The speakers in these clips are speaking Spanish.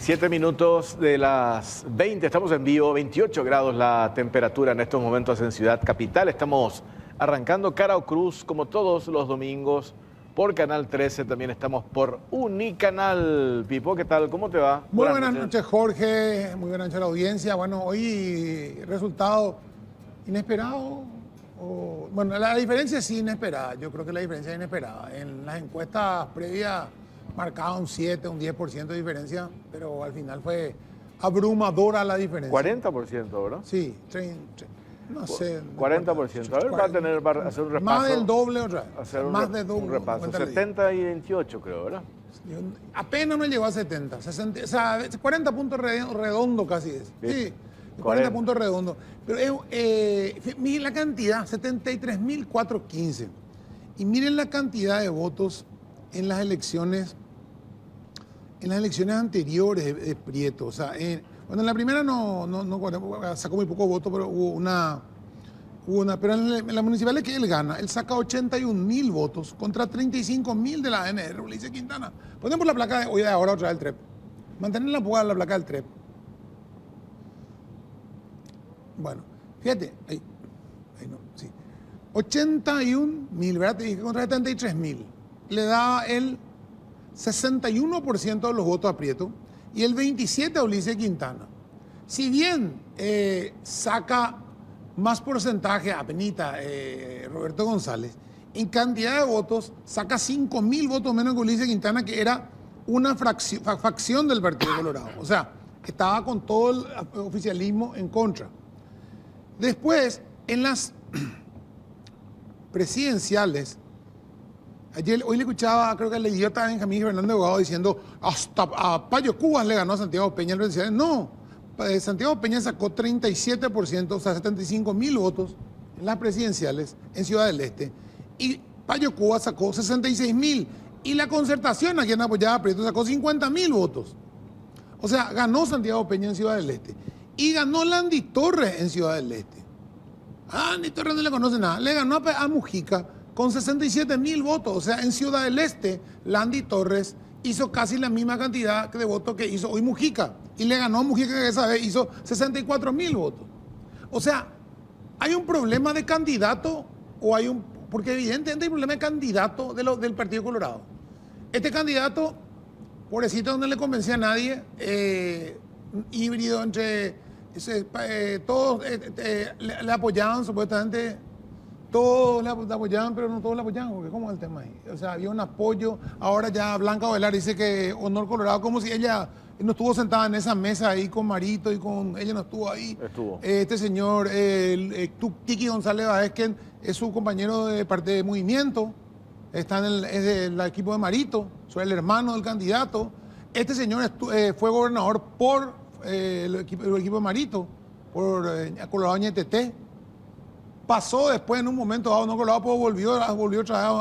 7 minutos de las 20, estamos en vivo, 28 grados la temperatura en estos momentos en Ciudad Capital. Estamos arrancando Cara o Cruz como todos los domingos por Canal 13, también estamos por Unicanal. Pipo, ¿qué tal? ¿Cómo te va? Muy buenas noches, Jorge, muy buenas noches a la audiencia. Bueno, hoy resultado inesperado. Bueno, la diferencia sí inesperada, yo creo que la diferencia es inesperada. En las encuestas previas marcaba un 7, un 10% de diferencia, pero al final fue abrumadora la diferencia. 40%, ¿verdad? Sí, no sé. 40%. A ver, va a hacer un repaso. Más del doble otra vez. Hacer más de doble. Un repaso. 70 y 28, creo, ¿verdad? Apenas no llegó a 70. 60, o sea, 40 puntos redondo casi es. Sí, 40 puntos redondos. Pero miren la cantidad, 73.415. Y miren la cantidad de votos en las elecciones anteriores de Prieto. O sea, bueno, en la primera no sacó muy poco voto, pero hubo una. Pero en la municipal que él gana, él saca 81.000 votos contra 35.000 de la ANR, Ulises Quintana. Ponemos la placa hoy de ahora otra del TREP. Mantener la placa del TREP. Bueno, fíjate, ahí no, sí. 81.000, ¿verdad? Te dije contra 73.000. Le da el 61% de los votos a Prieto y el 27% a Ulises Quintana. Si bien saca más porcentaje a Penita, Roberto González, en cantidad de votos saca 5.000 votos menos que Ulises Quintana, que era una facción del Partido Colorado. O sea, estaba con todo el oficialismo en contra. Después, en las presidenciales, hoy le escuchaba, creo que al idiota Benjamín Fernández Abogado diciendo hasta a Payo Cubas le ganó a Santiago Peña el presidencial. No, Santiago Peña sacó 37%, o sea, 75.000 votos en las presidenciales en Ciudad del Este, y Payo Cubas sacó 66.000, y la Concertación, a quien apoyaba a Prieto, sacó 50.000 votos. O sea, ganó Santiago Peña en Ciudad del Este, y ganó Landy Torres en Ciudad del Este. Landy Torres no le conoce nada, le ganó a Mujica con 67.000 votos. O sea, en Ciudad del Este, Landy Torres hizo casi la misma cantidad de votos que hizo hoy Mujica. Y le ganó a Mujica, que esa vez hizo 64.000 votos. O sea, ¿hay un problema de candidato o hay un...? Porque evidentemente hay un problema de candidato del Partido Colorado. Este candidato, pobrecito, no le convencía a nadie, híbrido entre... todos le apoyaban supuestamente... Todos le apoyaban, pero no todos le apoyaban, porque ¿cómo es el tema ahí? O sea, había un apoyo. Ahora ya Blanca Ovelar dice que Honor Colorado, como si ella no estuvo sentada en esa mesa ahí con Marito y con... Ella no estuvo ahí. Estuvo. Este señor, Tiki González Baezquen, es su compañero de parte de movimiento. Está es del equipo de Marito, soy el hermano del candidato. Este señor fue gobernador por el equipo de Marito, por Colorado Ñeteté. Pasó después en un momento dado, no Colorado, pues volvió otra vez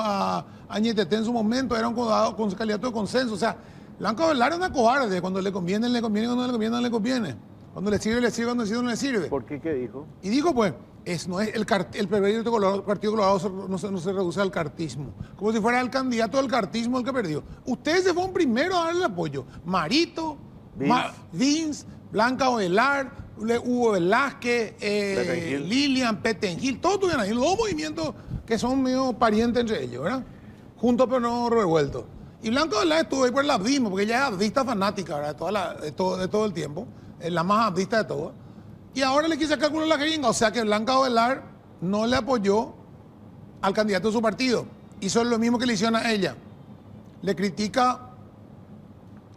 a Ñeteté en su momento, era un candidato de consenso. O sea, Blanca Ovelar es una cobarde, cuando le conviene, cuando no le conviene, no le conviene. Cuando le sirve, cuando le sirve, no le sirve. ¿Por qué? ¿Qué dijo? Y dijo, pues, no es el Partido Colorado no se reduce al cartismo. Como si fuera el candidato del cartismo el que perdió. Ustedes se fueron primero a darle apoyo. Marito, Vince, Blanca Ovelar, Hugo Velázquez, Lilian, Petengil, todos tuvieron ahí, los dos movimientos que son medio parientes entre ellos, ¿verdad? Juntos pero no revueltos. Y Blanca Ovelar estuvo ahí por el abdismo, porque ella es abdista fanática, ¿verdad? De todo el tiempo, es la más abdista de todas. Y ahora le quise sacar culo a la jeringa, o sea que Blanca Ovelar no le apoyó al candidato de su partido. Hizo lo mismo que le hicieron a ella. Le critica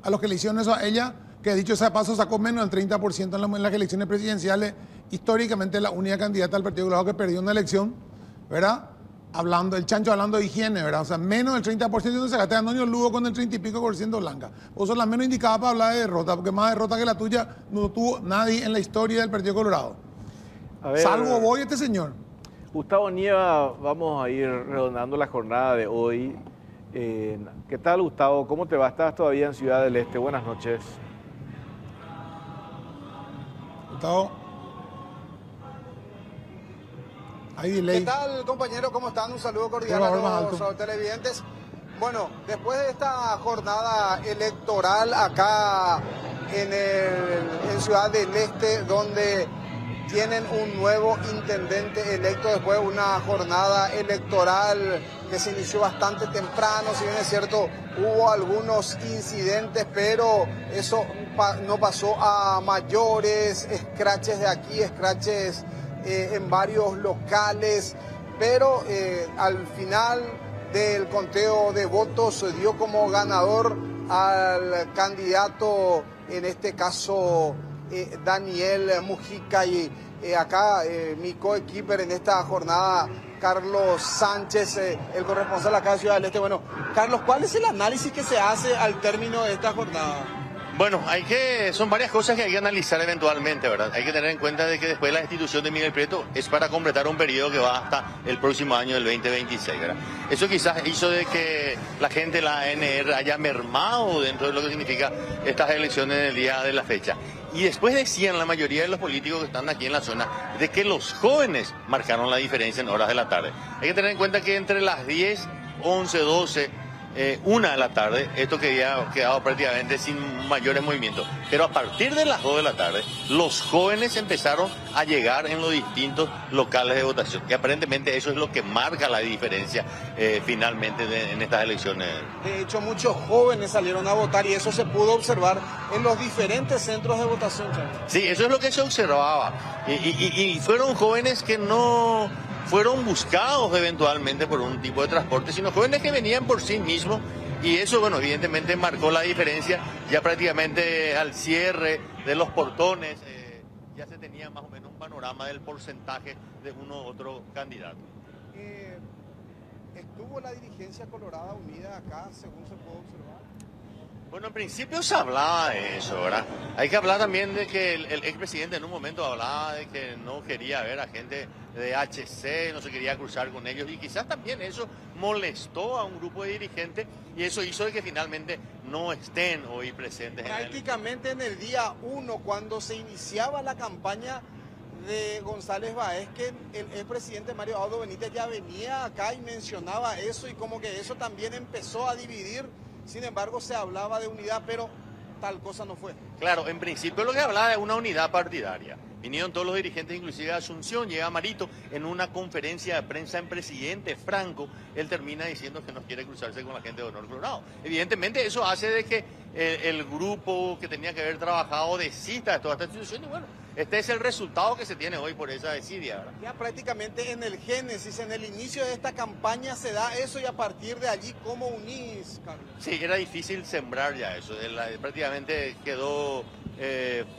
a los que le hicieron eso a ella, que dicho sea paso sacó menos del 30% en las elecciones presidenciales, históricamente la única candidata del Partido Colorado que perdió una elección, ¿verdad? El chancho hablando de higiene, ¿verdad? O sea, menos del 30% de sacaste a Antonio Lugo con el 30 y pico por ciento Blanca. Vos sos la menos indicada para hablar de derrota, porque más derrota que la tuya no tuvo nadie en la historia del Partido Colorado. A ver, salvo vos y este señor. Gustavo Nieva, vamos a ir redondeando la jornada de hoy. ¿Qué tal, Gustavo? ¿Cómo te va? ¿Estás todavía en Ciudad del Este? Buenas noches. Gustavo. ¿Qué tal, compañero? ¿Cómo están? Un saludo cordial a los televidentes. Bueno, después de esta jornada electoral acá en Ciudad del Este, donde tienen un nuevo intendente electo después de una jornada electoral que se inició bastante temprano. Si bien es cierto, hubo algunos incidentes, pero eso no pasó a mayores, scratches de aquí, scratches en varios locales, pero al final del conteo de votos se dio como ganador al candidato, en este caso Daniel Mujica, y acá mi coequiper en esta jornada, Carlos Sánchez, el corresponsal acá de Ciudad del Este. Bueno, Carlos, ¿cuál es el análisis que se hace al término de esta jornada? Bueno, son varias cosas que hay que analizar eventualmente, ¿verdad? Hay que tener en cuenta de que después la destitución de Miguel Prieto es para completar un periodo que va hasta el próximo año, del 2026, ¿verdad? Eso quizás hizo de que la gente de la ANR haya mermado dentro de lo que significa estas elecciones en el día de la fecha. Y después decían la mayoría de los políticos que están aquí en la zona de que los jóvenes marcaron la diferencia en horas de la tarde. Hay que tener en cuenta que entre las 10, 11, 12... 1 de la tarde, esto que había quedado prácticamente sin mayores movimientos. Pero a partir de las 2 de la tarde, los jóvenes empezaron a llegar en los distintos locales de votación. Y aparentemente eso es lo que marca la diferencia finalmente en estas elecciones. De hecho, muchos jóvenes salieron a votar y eso se pudo observar en los diferentes centros de votación. Sí, eso es lo que se observaba. Y fueron jóvenes que no fueron buscados eventualmente por un tipo de transporte, sino jóvenes que venían por sí mismos, y eso, bueno, evidentemente marcó la diferencia. Ya prácticamente al cierre de los portones ya se tenía más o menos un panorama del porcentaje de uno u otro candidato. ¿Estuvo la dirigencia colorada unida acá, según se puede observar? Bueno, en principio se hablaba de eso, ¿verdad? Hay que hablar también de que el expresidente en un momento hablaba de que no quería ver a gente de HC, no se quería cruzar con ellos, y quizás también eso molestó a un grupo de dirigentes y eso hizo de que finalmente no estén hoy presentes. Prácticamente en el día 1, cuando se iniciaba la campaña de González Báez, que el expresidente Mario Abdo Benítez ya venía acá y mencionaba eso, y como que eso también empezó a dividir. Sin embargo, se hablaba de unidad, pero tal cosa no fue. Claro, en principio lo que hablaba de una unidad partidaria. Vinieron todos los dirigentes, inclusive de Asunción, llega Marito, en una conferencia de prensa en Presidente Franco, él termina diciendo que no quiere cruzarse con la gente de Honor Colorado. Evidentemente eso hace de que el grupo que tenía que haber trabajado desista de toda esta institución, y bueno, este es el resultado que se tiene hoy por esa desidia, ¿verdad? Ya prácticamente en el génesis, en el inicio de esta campaña se da eso, y a partir de allí, ¿cómo unís, Carlos? Sí, era difícil sembrar ya eso, prácticamente quedó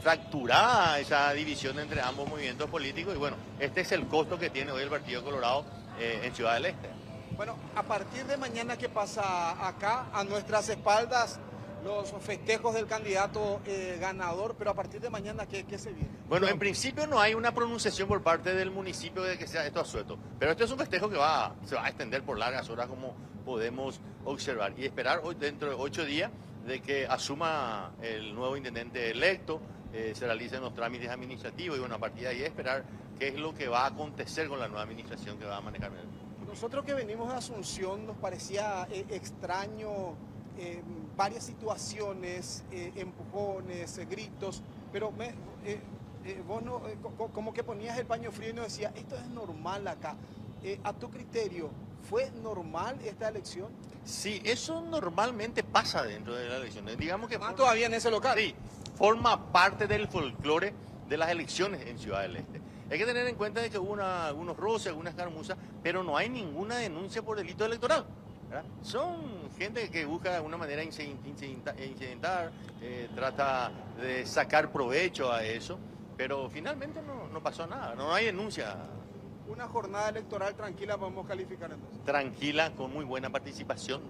fracturada esa división entre ambos movimientos políticos, y bueno, este es el costo que tiene hoy el Partido Colorado en Ciudad del Este. Bueno, a partir de mañana, ¿qué pasa acá? A nuestras espaldas los festejos del candidato ganador, pero a partir de mañana, ¿qué se viene? Bueno, en principio no hay una pronunciación por parte del municipio de que sea esto asueto, pero este es un festejo que se va a extender por largas horas, como podemos observar, y esperar hoy, dentro de 8 días, de que asuma el nuevo intendente electo, se realicen los trámites administrativos, y bueno, a partir de ahí esperar qué es lo que va a acontecer con la nueva administración que va a manejar. Nosotros que venimos de Asunción nos parecía extraño varias situaciones, empujones, gritos, pero vos no, como que ponías el paño frío y nos decías, esto es normal acá. A tu criterio, ¿fue normal esta elección? Sí, eso normalmente pasa dentro de las elecciones. Digamos que ¿Más todavía en ese local? Sí, forma parte del folclore de las elecciones en Ciudad del Este. Hay que tener en cuenta de que hubo algunos roces, algunas escaramuzas, pero no hay ninguna denuncia por delito electoral, ¿verdad? Son gente que busca de alguna manera incidentar, trata de sacar provecho a eso, pero finalmente no pasó nada, no hay denuncia. Una jornada electoral tranquila podemos calificar entonces. Tranquila, con muy buena participación.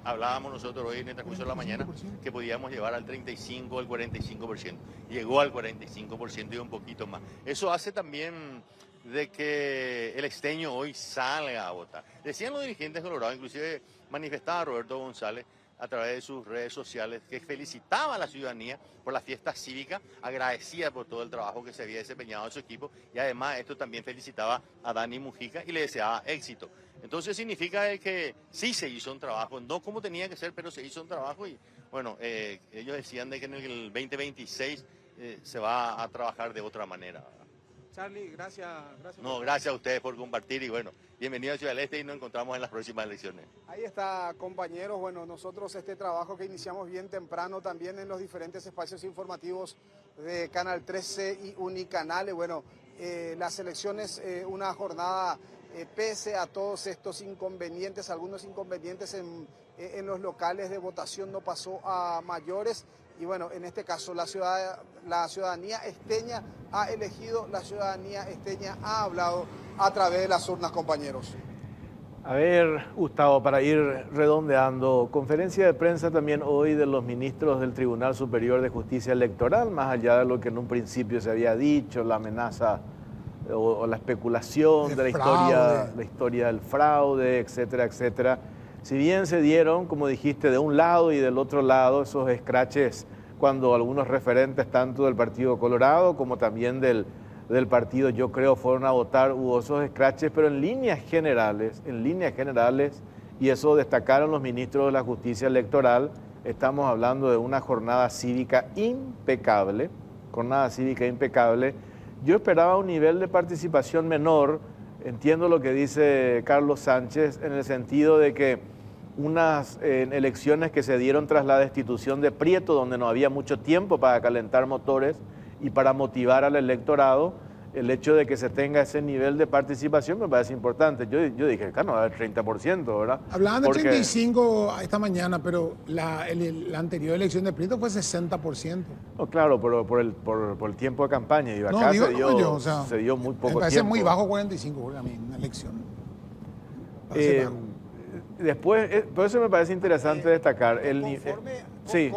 Hablábamos nosotros hoy en el transcurso de la mañana que podíamos llevar al 35, al 45%. Llegó al 45% y un poquito más. Eso hace también de que el esteño hoy salga a votar. Decían los dirigentes colorados, inclusive manifestaba Roberto González a través de sus redes sociales, que felicitaba a la ciudadanía por la fiesta cívica, agradecía por todo el trabajo que se había desempeñado en su equipo, y además esto también felicitaba a Dani Mujica y le deseaba éxito. Entonces significa que sí se hizo un trabajo, no como tenía que ser, pero se hizo un trabajo, y Bueno, ellos decían de que en el 2026 se va a trabajar de otra manera. Charlie, gracias. No, gracias a ustedes por compartir y bueno, bienvenido a Ciudad del Este y nos encontramos en las próximas elecciones. Ahí está, compañeros. Bueno, nosotros este trabajo que iniciamos bien temprano también en los diferentes espacios informativos de Canal 13 y Unicanales. Bueno, las elecciones, una jornada pese a todos estos inconvenientes, algunos inconvenientes en los locales de votación no pasó a mayores. Y bueno, en este caso la ciudadanía esteña ha elegido, la ciudadanía esteña ha hablado a través de las urnas, compañeros. A ver, Gustavo, para ir redondeando, conferencia de prensa también hoy de los ministros del Tribunal Superior de Justicia Electoral, más allá de lo que en un principio se había dicho, la amenaza o la especulación de la historia del fraude, etcétera, etcétera. Si bien se dieron, como dijiste, de un lado y del otro lado esos escraches cuando algunos referentes tanto del Partido Colorado como también del partido Yo Creo fueron a votar, hubo esos escraches, pero en líneas generales, y eso destacaron los ministros de la Justicia Electoral, estamos hablando de una jornada cívica impecable. Yo esperaba un nivel de participación menor. Entiendo lo que dice Carlos Sánchez en el sentido de que unas elecciones que se dieron tras la destitución de Prieto, donde no había mucho tiempo para calentar motores y para motivar al electorado, el hecho de que se tenga ese nivel de participación me parece importante. Yo dije, acá no va a haber 30%, ¿verdad? Hablaban de 35 esta mañana, pero la anterior elección de Prieto fue 60%. No, claro, pero por el tiempo de campaña. Y acá se dio muy poco tiempo. Me parece muy bajo 45, a mí, una elección. Después, por eso me parece interesante destacar el conforme sí.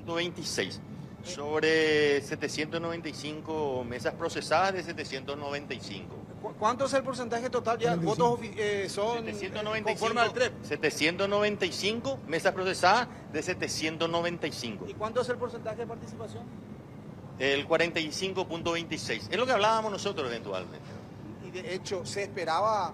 5.26 sobre 795 mesas procesadas de 795. ¿Cuánto es el porcentaje total? Ya votos son 795, conforme al TREP. 795 mesas procesadas de 795. ¿Y cuánto es el porcentaje de participación? El 45.26. Es lo que hablábamos nosotros eventualmente. Y de hecho se esperaba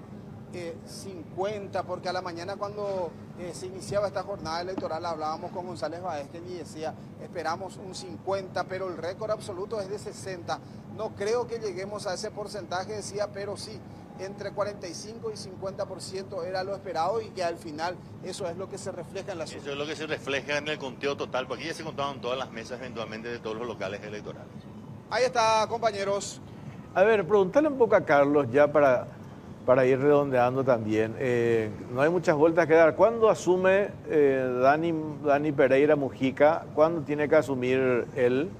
50, porque a la mañana cuando se iniciaba esta jornada electoral hablábamos con González Baezque y decía, esperamos un 50, pero el récord absoluto es de 60. No creo que lleguemos a ese porcentaje, decía, pero sí, entre 45 y 50% era lo esperado y que al final eso es lo que se refleja en la urnas. Eso es lo que se refleja en el conteo total, porque aquí ya se contaban todas las mesas eventualmente de todos los locales electorales. Ahí está, compañeros. A ver, preguntarle un poco a Carlos ya para ir redondeando también. No hay muchas vueltas que dar. ¿Cuándo asume Dani Pereira Mujica? ¿Cuándo tiene que asumir él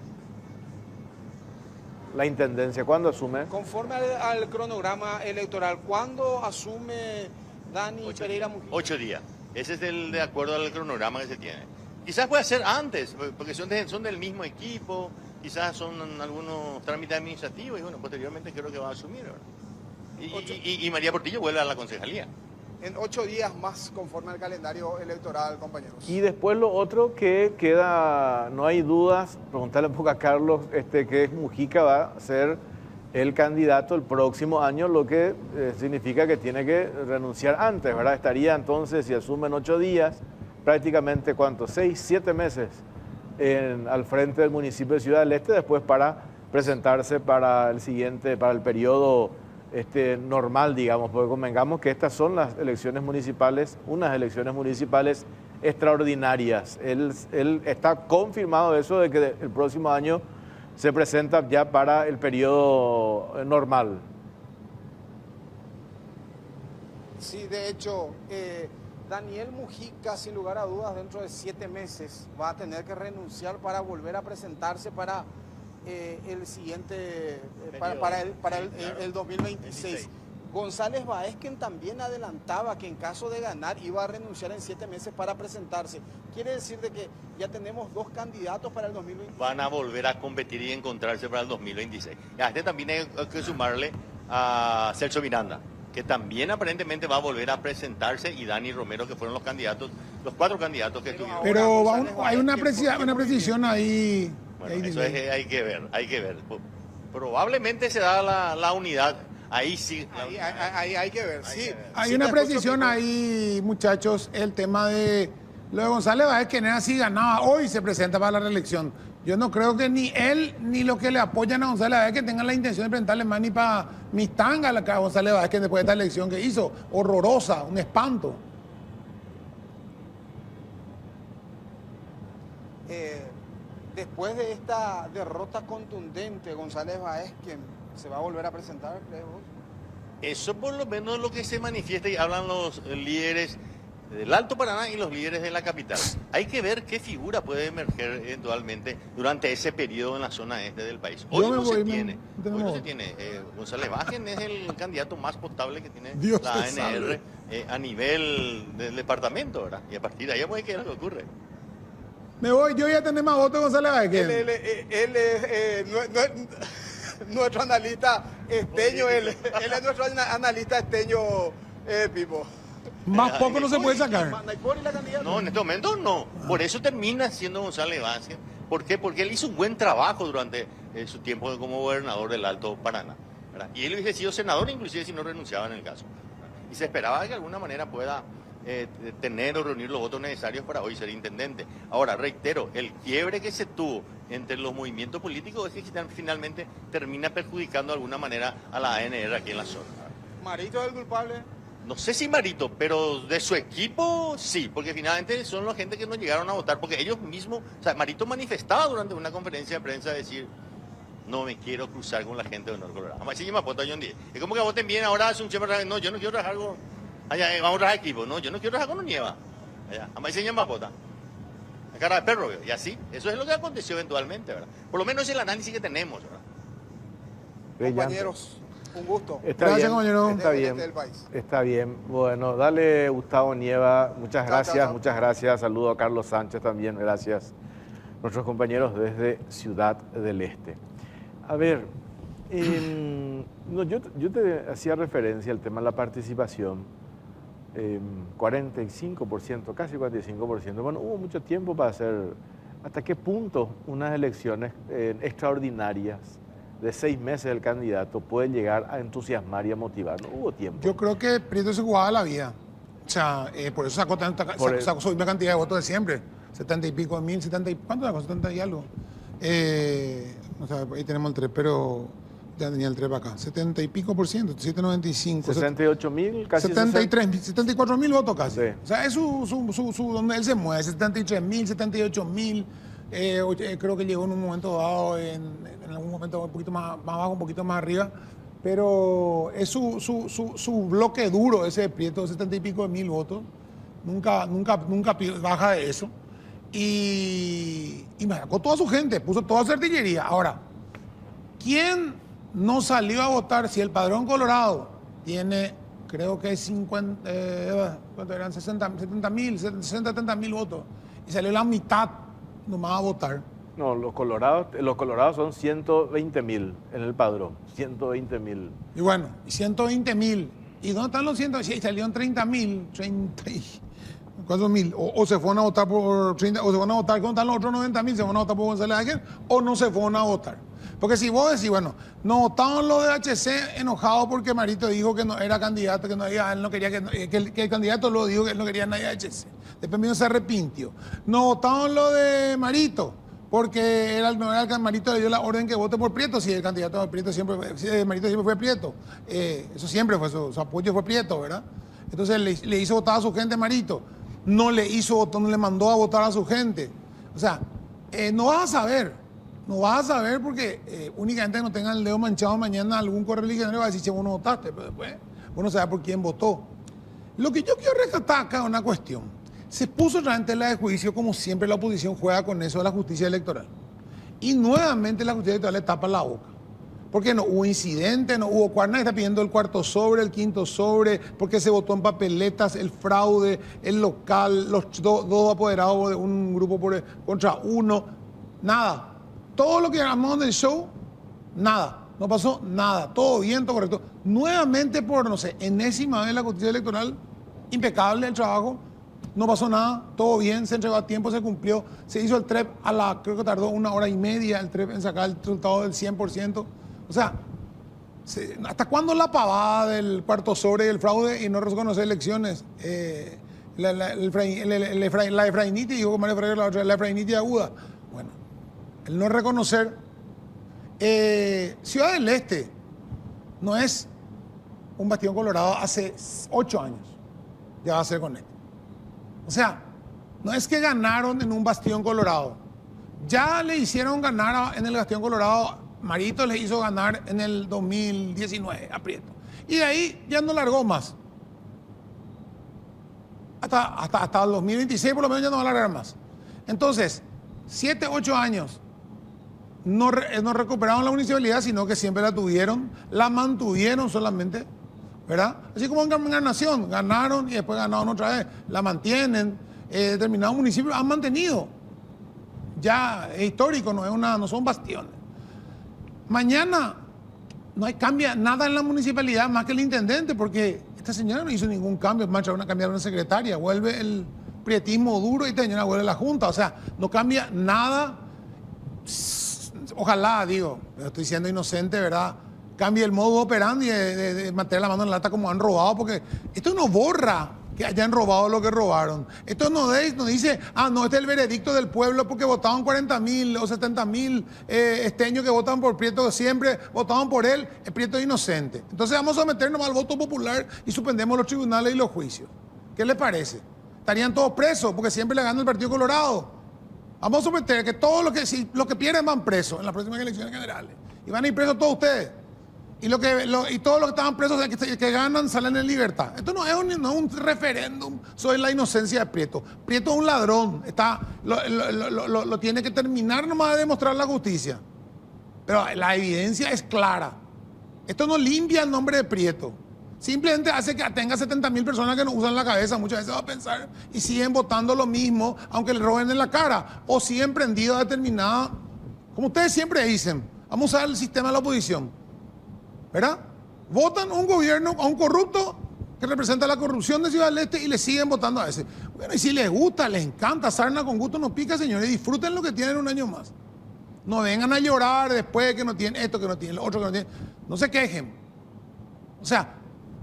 la intendencia? ¿Cuándo asume? Conforme al cronograma electoral, ¿cuándo asume Dani Pereira Mujica? 8 días. Ese es de acuerdo al cronograma que se tiene. Quizás puede ser antes, porque son del mismo equipo, quizás son algunos trámites administrativos y bueno, posteriormente creo que va a asumir, ¿verdad? Y María Portillo vuelve a la concejalía. En 8 días más conforme al calendario electoral, compañeros. Y después lo otro que queda, no hay dudas, preguntarle un poco a Carlos, que Mujica va a ser el candidato el próximo año, lo que significa que tiene que renunciar antes, ¿verdad? Estaría entonces, si asumen 8 días, prácticamente, ¿cuánto? 6, 7 meses al frente del municipio de Ciudad del Este, después para presentarse para el periodo normal, digamos, porque convengamos que estas son las elecciones municipales, unas elecciones municipales extraordinarias. Él está confirmado eso de que el próximo año se presenta ya para el periodo normal. Sí, de hecho, Daniel Mujica, sin lugar a dudas, dentro de 7 meses va a tener que renunciar para volver a presentarse para el siguiente, para el 2026. González Baezque también adelantaba que en caso de ganar iba a renunciar en 7 meses para presentarse. Quiere decir de que ya tenemos 2 candidatos para el 2026. Van a volver a competir y encontrarse para el 2026. A también hay que sumarle a Celso Miranda, que también aparentemente va a volver a presentarse, y Dani Romero, que fueron los 4 candidatos que tuvieron. Pero hay una precisión ahí. Bueno, eso hay que ver. Probablemente se da la unidad. Ahí sí. Ahí hay que ver, sí. Hay una precisión ahí, muchachos, el tema de Lo de González Báez, que era así ganaba, hoy se presenta para la reelección. Yo no creo que ni él ni los que le apoyan a González Báez que tengan la intención de presentarle más ni para mis tangas a González Báez, que después de esta elección que hizo, horrorosa, un espanto. Después de esta derrota contundente, González Báez, ¿quién se va a volver a presentar, crees vos? Eso por lo menos es lo que se manifiesta y hablan los líderes del Alto Paraná y los líderes de la capital. Hay que ver qué figura puede emerger eventualmente durante ese periodo en la zona este del país. Hoy no se tiene. Hoy no se tiene. González Báez es el candidato más potable que tiene la ANR a nivel del departamento, ¿verdad? Y a partir de ahí vamos a ver qué es lo que ocurre. Me voy, yo ya tengo más votos de González Báez que Él es nuestro analista esteño, él es nuestro analista esteño, Pipo. Más poco no se puede sacar. No, en este momento no. Por eso termina siendo González Báez. ¿Por qué? Porque él hizo un buen trabajo durante su tiempo como gobernador del Alto Paraná, ¿verdad? Y él hubiese sido senador inclusive si no renunciaba en el caso, ¿verdad? Y se esperaba que de alguna manera pueda tener o reunir los votos necesarios para hoy ser intendente. Ahora, reitero, el quiebre que se tuvo entre los movimientos políticos es que finalmente termina perjudicando de alguna manera a la ANR aquí en la zona. ¿Marito es el culpable? No sé si Marito, pero de su equipo sí, porque finalmente son la gente que no llegaron a votar, porque ellos mismos, o sea, Marito manifestaba durante una conferencia de prensa decir, no me quiero cruzar con la gente de Honor Colorado. Además, se llama Poto John Díez. Es como que voten bien ahora, es un chévere, no, yo no quiero trabajar con, allá, vamos a trabajar equipo, no, yo no quiero trabajar con Nieva. Allá, además se llama Pota. La cara de perro, y así, eso es lo que aconteció eventualmente, ¿verdad? Por lo menos es el análisis que tenemos, ¿verdad? Compañeros, un gusto. Gracias, bien, compañero. está bien, está bien. Bueno, dale Gustavo Nieva, muchas gracias, muchas gracias. Saludo a Carlos Sánchez también, gracias. Nuestros compañeros desde Ciudad del Este. A ver, yo te hacía referencia al tema de la participación, 45%, casi 45%. Bueno, hubo mucho tiempo para hacer, ¿hasta qué punto unas elecciones extraordinarias de 6 meses del candidato puede llegar a entusiasmar y a motivar? No hubo tiempo. Yo creo que Prieto se jugaba la vida. O sea, por eso sacó una cantidad de votos de siempre. 70 y pico mil, 70 y... ¿Cuánto sacó? 70 y algo. O sea, ahí tenemos el 3, pero ya tenía el 3 para acá. 70 y pico por ciento, 795. 68 mil, casi 73, 74 mil votos casi. Sí. O sea, es donde él se mueve, 73 mil, 78 mil. Creo que llegó en un momento dado, en algún momento un poquito más abajo, un poquito más arriba. Pero es su bloque duro, ese de Prieto, 70 y pico de mil votos. Nunca baja de eso. Y me sacó toda su gente, puso toda su artillería. Ahora, ¿quién no salió a votar si el Padrón Colorado tiene, creo que 50, ¿cuánto eran? 70 mil votos? Y salió la mitad nomás a votar. No, los colorados son 120 mil en el padrón, 120 mil. Y bueno, 120 mil. ¿Y dónde están los 120? Salieron 30 mil, 4 mil. O se fueron a votar por 30, o se van a votar, ¿dónde están los otros 90 mil? ¿Se van a votar por González Ángel? ¿O no se fueron a votar? Porque si vos decís, bueno, no votaron los de HC enojados porque Marito dijo que no era candidato, que no había, él no quería que el candidato lo dijo que él no quería nadie de HC. Después mismo se arrepintió. No votaron los de Marito porque no era el Marito le dio la orden que vote por Prieto, si el candidato de Prieto Marito siempre fue Prieto. Eso siempre fue, su apoyo fue Prieto, ¿verdad? Entonces le hizo votar a su gente Marito. No le mandó a votar a su gente. O sea, no vas a saber porque únicamente no tengan el dedo manchado mañana algún correligionario va a decir si vos no votaste, pero después vos no sabés por quién votó. Lo que yo quiero rescatar acá es una cuestión. Se puso otra vez en tela de juicio, como siempre la oposición juega con eso de la justicia electoral. Y nuevamente la justicia electoral le tapa la boca. Porque no hubo incidente, no hubo nadie está pidiendo el cuarto sobre, el quinto sobre, porque se votó en papeletas, el fraude, el local, los dos apoderados de un grupo contra uno, nada. Todo lo que llamamos del show, nada. No pasó nada. Todo bien, todo correcto. Nuevamente por, no sé, enésima vez la justicia electoral, impecable el trabajo. No pasó nada, todo bien, se entregó a tiempo, se cumplió. Se hizo el TREP creo que tardó 1 hora y media el TREP en sacar el resultado del 100%. O sea, ¿hasta cuándo la pavada del cuarto sobre y el fraude y no reconocer elecciones? La efrainitis, dijo Mario Freire la otra, la efrainitis aguda. Bueno, el no reconocer. Ciudad del Este no es un bastión colorado hace 8 años. Ya va a ser con esto. O sea, no es que ganaron en un bastión colorado. Ya le hicieron ganar en el bastión colorado. Marito le hizo ganar en el 2019 a Prieto. Y de ahí ya no largó más. Hasta el 2026 por lo menos ya no va a largar más. Entonces, 7, 8 años no recuperaron la municipalidad, sino que siempre la tuvieron, la mantuvieron solamente, ¿verdad? Así como en Encarnación, ganaron y después ganaron otra vez, la mantienen, determinados municipios han mantenido. Ya es histórico, no son bastiones. Mañana no cambia nada en la municipalidad más que el intendente, porque esta señora no hizo ningún cambio, van a cambiar una secretaria, vuelve el prietismo duro y esta señora vuelve la Junta, o sea, no cambia nada. Ojalá, digo, estoy siendo inocente, ¿verdad? Cambie el modo operandi de meter la mano en la lata como han robado, porque esto no borra que hayan robado lo que robaron. Esto no dice, no, este es el veredicto del pueblo porque votaron 40.000 o 70.000 esteños que votan por Prieto, siempre votaron por él, el Prieto es inocente. Entonces vamos a someternos al voto popular y suspendemos los tribunales y los juicios. ¿Qué les parece? Estarían todos presos porque siempre le gana el Partido Colorado. Vamos a someter que todos los que pierden van presos en las próximas elecciones generales. Y van a ir presos todos ustedes. Y todos los que estaban presos que ganan salen en libertad. Esto no es un referéndum sobre la inocencia de Prieto. Prieto es un ladrón. Lo tiene que terminar nomás de demostrar la justicia. Pero la evidencia es clara. Esto no limpia el nombre de Prieto. Simplemente hace que tenga 70.000 personas que no usan la cabeza. Muchas veces va a pensar y siguen votando lo mismo, aunque le roben en la cara. O siguen prendidos a determinada. Como ustedes siempre dicen, vamos a usar el sistema de la oposición. ¿Verdad? Votan a un gobierno, a un corrupto que representa la corrupción de Ciudad del Este y le siguen votando a ese. Bueno, y si les gusta, les encanta, sarna con gusto no pica, señores, disfruten lo que tienen un año más. No vengan a llorar después de que no tienen esto, que no tienen lo otro, que no tienen. No se quejen. O sea,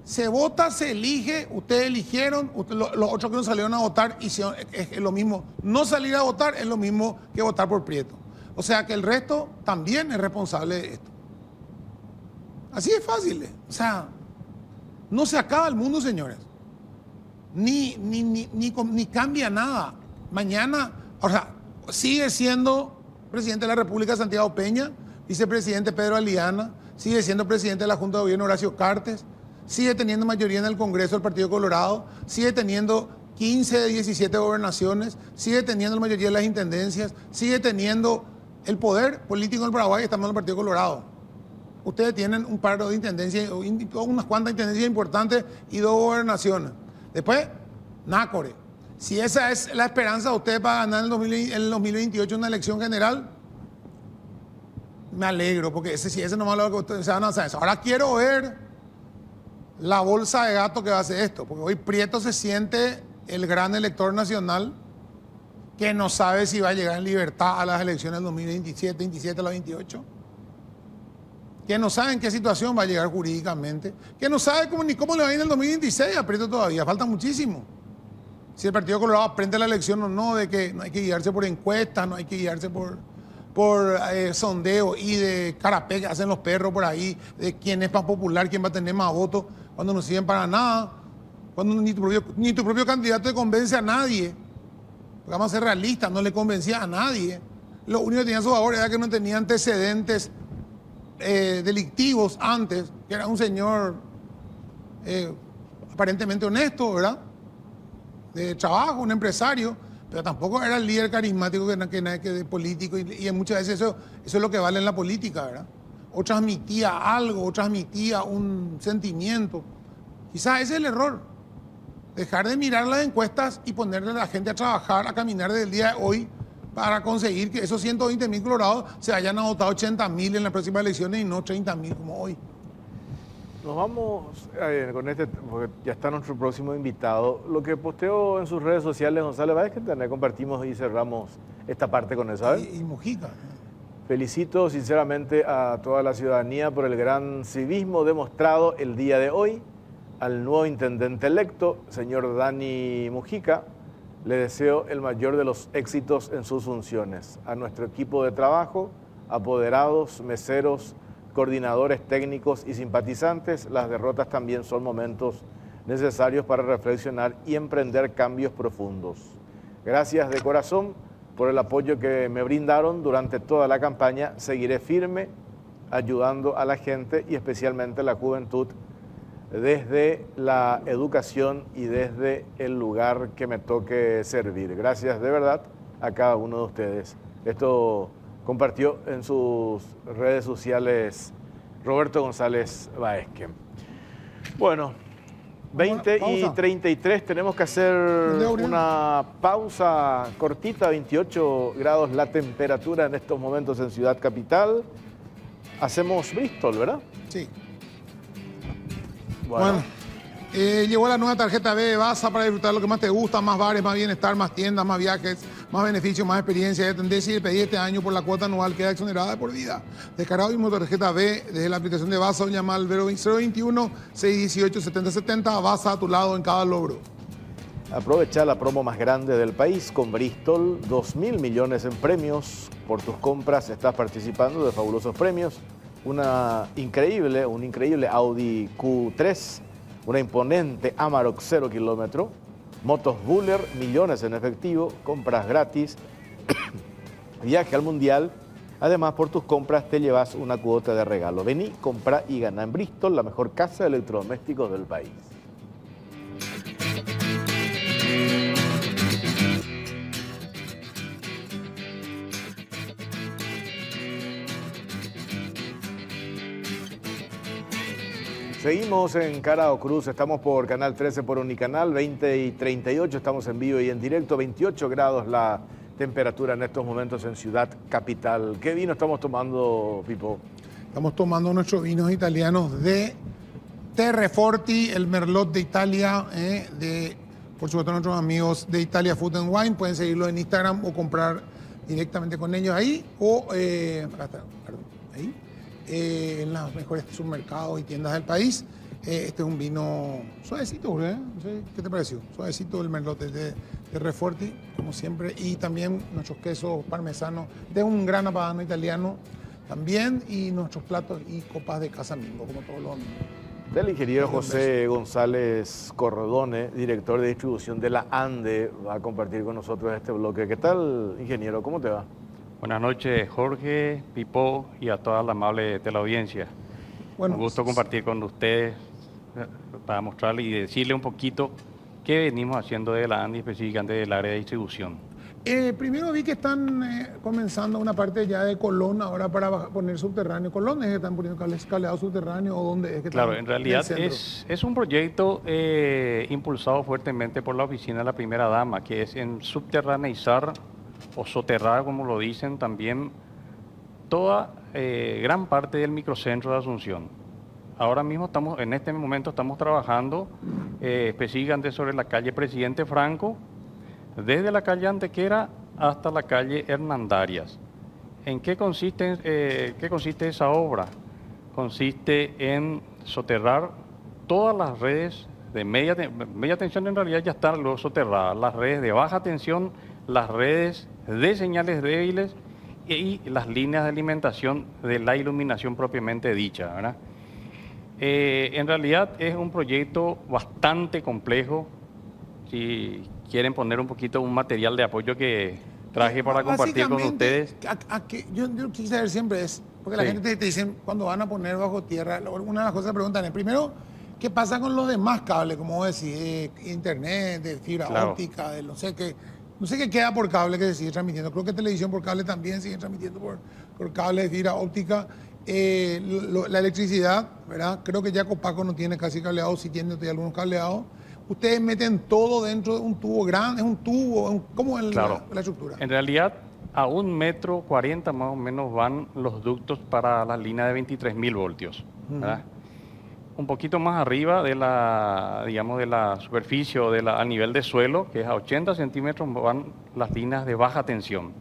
se vota, se elige, ustedes eligieron, los otros que no salieron a votar hicieron, es lo mismo. No salir a votar es lo mismo que votar por Prieto. O sea que el resto también es responsable de esto. Así es fácil. O sea, no se acaba el mundo, señores. Ni cambia nada. Mañana, o sea, sigue siendo presidente de la República Santiago Peña, vicepresidente Pedro Aliana, sigue siendo presidente de la Junta de Gobierno Horacio Cartes, sigue teniendo mayoría en el Congreso del Partido Colorado, sigue teniendo 15 de 17 gobernaciones, sigue teniendo la mayoría de las intendencias, sigue teniendo el poder político en el Paraguay, estamos en el Partido Colorado. Ustedes tienen un par de intendencias, unas cuantas intendencias importantes y 2 gobernaciones. Después, Nácore. Si esa es la esperanza de ustedes para ganar en el 2028 una elección general, me alegro, porque si ese no es lo que ustedes van a hacer. Ahora quiero ver la bolsa de gato que va a hacer esto, porque hoy Prieto se siente el gran elector nacional que no sabe si va a llegar en libertad a las elecciones del 2027, 27 a las 28. Que no sabe en qué situación va a llegar jurídicamente, que no sabe ni cómo le va a ir en el 2026, aprieto todavía, falta muchísimo. Si el Partido Colorado aprende la elección o no, de que no hay que guiarse por encuestas, no hay que guiarse por sondeo y de carapé que hacen los perros por ahí, de quién es más popular, quién va a tener más votos, cuando no sirven para nada, cuando ni tu propio candidato te convence a nadie. Porque vamos a ser realistas, no le convencía a nadie. Lo único que tenía a su favor era que no tenía antecedentes delictivos antes, que era un señor aparentemente honesto, ¿verdad? De trabajo, un empresario, pero tampoco era el líder carismático que político, y muchas veces eso es lo que vale en la política, ¿verdad? O transmitía algo, o transmitía un sentimiento. Quizás ese es el error. Dejar de mirar las encuestas y ponerle a la gente a trabajar, a caminar desde el día de hoy, para conseguir que esos 120.000 colorados se hayan anotado 80.000 en las próximas elecciones y no 30.000 como hoy. Nos vamos con porque ya está nuestro próximo invitado. Lo que posteo en sus redes sociales, Gonzalo Báez, que también compartimos y cerramos esta parte con eso, ¿sabes? Y Mujica. Felicito sinceramente a toda la ciudadanía por el gran civismo demostrado el día de hoy al nuevo intendente electo, señor Dani Mujica. Le deseo el mayor de los éxitos en sus funciones. A nuestro equipo de trabajo, apoderados, meseros, coordinadores técnicos y simpatizantes, las derrotas también son momentos necesarios para reflexionar y emprender cambios profundos. Gracias de corazón por el apoyo que me brindaron durante toda la campaña. Seguiré firme ayudando a la gente y especialmente a la juventud desde la educación y desde el lugar que me toque servir. Gracias de verdad a cada uno de ustedes. Esto compartió en sus redes sociales Roberto González Baezque. Bueno, 20:33, tenemos que hacer una pausa cortita, 28 grados la temperatura en estos momentos en Ciudad Capital. Hacemos Bristol, ¿verdad? Sí. Bueno, llegó la nueva tarjeta B de Vasa para disfrutar lo que más te gusta, más bares, más bienestar, más tiendas, más viajes, más beneficios, más experiencia de tendencia, y el pedir este año por la cuota anual queda exonerada de por vida. Descargado mismo tarjeta B desde la aplicación de Vasa o llama al 021-618-7070. Vasa a tu lado en cada logro. Aprovecha la promo más grande del país con Bristol, 2.000 millones en premios. Por tus compras estás participando de fabulosos premios. Un increíble Audi Q3, una imponente Amarok 0 kilómetro, motos Buller, millones en efectivo, compras gratis, viaje al Mundial. Además, por tus compras te llevas una cuota de regalo. Vení, compra y gana en Bristol, la mejor casa de electrodomésticos del país. Seguimos en Cara o Cruz, estamos por Canal 13 por Unicanal, 20:38, estamos en vivo y en directo, 28 grados la temperatura en estos momentos en Ciudad Capital. ¿Qué vino estamos tomando, Pipo? Estamos tomando nuestros vinos italianos de Terreforti, el Merlot de Italia, por supuesto nuestros amigos de Italia Food and Wine. Pueden seguirlo en Instagram o comprar directamente con ellos ahí, o acá está, perdón, ahí. En los mejores supermercados y tiendas del país. Este es un vino suavecito, ¿eh? No sé, ¿qué te pareció? Suavecito el Merlot de Terreforti, como siempre. Y también nuestros quesos parmesanos de un gran apadano italiano también. Y nuestros platos y copas de Casamingo, como todos los domingos. Del ingeniero José González Corrodone, director de distribución de la ANDE, va a compartir con nosotros este bloque. ¿Qué tal, ingeniero? ¿Cómo te va? Buenas noches, Jorge, Pipo y a toda la amable teleaudiencia. Bueno, un gusto compartir con ustedes para mostrarles y decirle un poquito qué venimos haciendo de la ANDI, específicamente del área de distribución. Primero vi que están comenzando una parte ya de Colón ahora para poner subterráneo. ¿Colón es que están poniendo cableado subterráneo o dónde es que Claro, están? en realidad es un proyecto impulsado fuertemente por la oficina de la primera dama, que es en subterraneizar o soterrar, como lo dicen también, toda gran parte del microcentro de Asunción. Ahora mismo en este momento estamos trabajando específicamente sobre la calle Presidente Franco, desde la calle Antequera hasta la calle Hernandarias. ¿En qué consiste esa obra? Consiste en soterrar todas las redes de media tensión, en realidad ya están luego soterradas, las redes de baja tensión, las redes de señales débiles y las líneas de alimentación de la iluminación propiamente dicha, ¿verdad? En realidad es un proyecto bastante complejo. Si quieren poner un poquito un material de apoyo que traje para compartir con ustedes. Yo quise saber siempre es, porque la gente te dice cuando van a poner bajo tierra, una de las cosas que preguntan es, primero, ¿qué pasa con los demás cables? Como vos decís, internet, de fibra óptica, de no sé qué queda por cable que se sigue transmitiendo. Creo que televisión por cable también sigue transmitiendo por cable de fibra óptica. La electricidad, ¿verdad? Creo que ya Copaco no tiene casi cableado, si tiene todavía algunos cableados. Ustedes meten todo dentro de un tubo grande, es un tubo, ¿cómo es la estructura? En realidad, a 1,40 m más o menos van los ductos para la línea de 23.000 voltios, ¿verdad? Un poquito más arriba de la, digamos, de la superficie o al nivel de suelo, que es a 80 centímetros, van las líneas de baja tensión,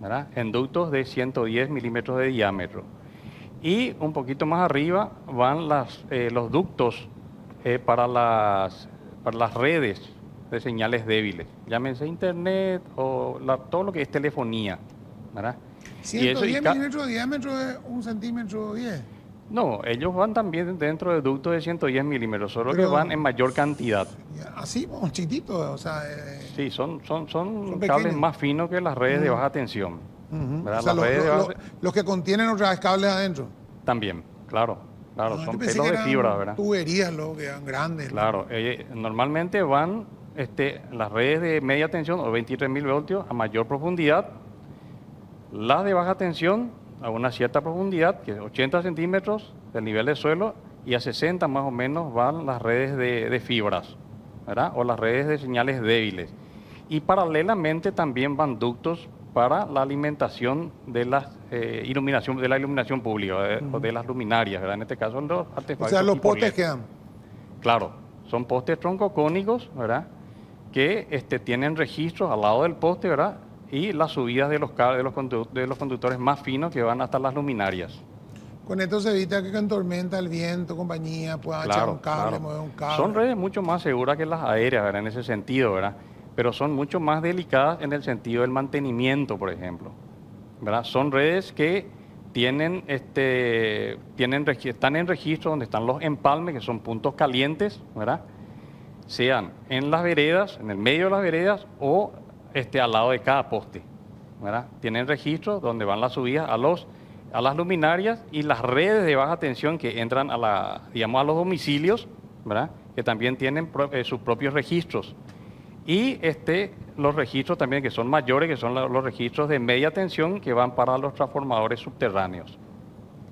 ¿verdad? En ductos de 110 milímetros de diámetro. Y un poquito más arriba van los ductos para las redes de señales débiles, llámense internet o todo lo que es telefonía, ¿verdad? 110 milímetros de diámetro es 1 centímetro 10. No, ellos van también dentro de ductos de 110 milímetros, solo Pero- que van en mayor cantidad. Así, un chiquitito, o sea... Sí, son pequeños. cables más finos que las redes de baja tensión. ujú. ¿Verdad? O sea, Las redes de baja los que contienen otra vez cables adentro. también, claro, No, son yo pensé pelos que de eran fibra, ¿verdad? tuberías, lo que eran grandes. ¿no? Claro, normalmente van las redes de media tensión o 23.000 voltios a mayor profundidad, las de baja tensión a una cierta profundidad, que es 80 centímetros del nivel del suelo, y a 60 más o menos van las redes de fibras, ¿verdad? O las redes de señales débiles. Y paralelamente también van ductos para la alimentación de la iluminación pública o de las luminarias, ¿verdad? En este caso los O artefactos. sea, los tipo potes LED. quedan. Claro, son postes troncocónicos, ¿verdad? Que tienen registros al lado del poste, ¿verdad? Y las subidas de los cables, de los conductores más finos que van hasta las luminarias. Con esto se evita que con tormenta, el viento, compañía, puedan echar un cable, claro. mover un cable. Son redes mucho más seguras que las aéreas, ¿verdad? En ese sentido, ¿verdad? Pero son mucho más delicadas en el sentido del mantenimiento, por ejemplo, ¿verdad? Son redes que están en registro donde están los empalmes, que son puntos calientes, ¿verdad? Sean en las veredas, en el medio de las veredas o al lado de cada poste, ¿verdad? Tienen registros donde van las subidas a las luminarias y las redes de baja tensión que entran a los domicilios, ¿verdad? Que también tienen sus propios registros. Y los registros también que son mayores, que son los registros de media tensión que van para los transformadores subterráneos.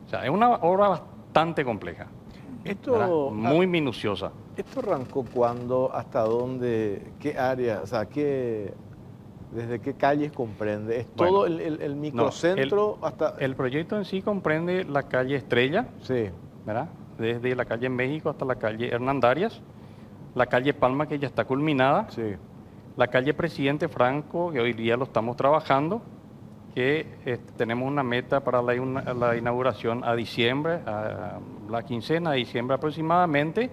O sea, es una obra bastante compleja, ¿verdad? Esto, Muy minuciosa. ¿Esto arrancó cuándo? ¿Hasta dónde? ¿Qué área? O sea, ¿desde qué calles comprende? ¿Es Bueno, todo el microcentro hasta...? El proyecto en sí comprende la calle Estrella, Sí, ¿verdad? Desde la calle México hasta la calle Hernandarias, la calle Palma, que ya está culminada, sí. la calle Presidente Franco, que hoy día lo estamos trabajando, que tenemos una meta para la inauguración a diciembre, a la quincena de diciembre aproximadamente,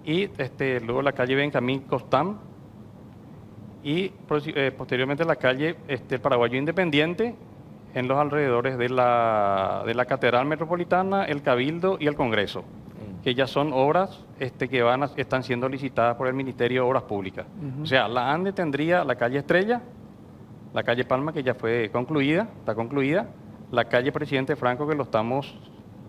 y luego la calle Benjamín Costán, y posteriormente la calle Paraguayo Independiente, en los alrededores de la Catedral Metropolitana, el Cabildo y el Congreso, que ya son obras que están siendo licitadas por el Ministerio de Obras Públicas. O sea, la ANDE tendría la calle Estrella, la calle Palma, que ya fue concluida, está concluida, la calle Presidente Franco, que lo estamos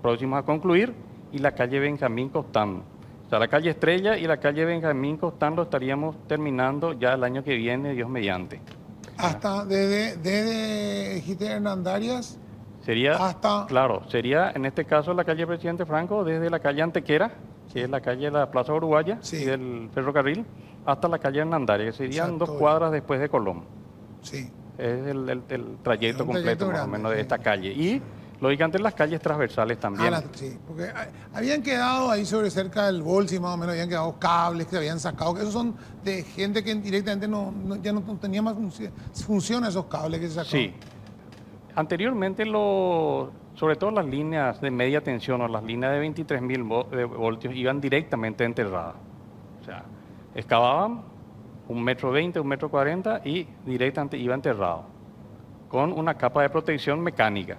próximos a concluir, y la calle Benjamín Costán. O sea, la calle Estrella y la calle Benjamín Costán lo estaríamos terminando ya el año que viene, Dios mediante. Hasta desde dijiste Hernandarias. Sería, Hasta- claro, sería en este caso la calle Presidente Franco, desde la calle Antequera, que es la calle de la Plaza Uruguaya Sí. y del ferrocarril, hasta la calle Hernandaria, que serían Exacto. 2 cuadras después de Colón. Sí. Es el trayecto Es un completo trayecto más o grande, menos de sí. esta calle. Y, lógicamente, las calles transversales también. Sí, porque habían quedado ahí sobre cerca del Bolsi, más o menos, habían quedado cables que habían sacado, que esos son de gente que directamente ya no tenía más función esos cables que se sacaron. Sí. Anteriormente, sobre todo las líneas de media tensión o las líneas de 23.000 voltios iban directamente enterradas. O sea, excavaban 1,20 m, 1,40 m y directamente iba enterrado, con una capa de protección mecánica.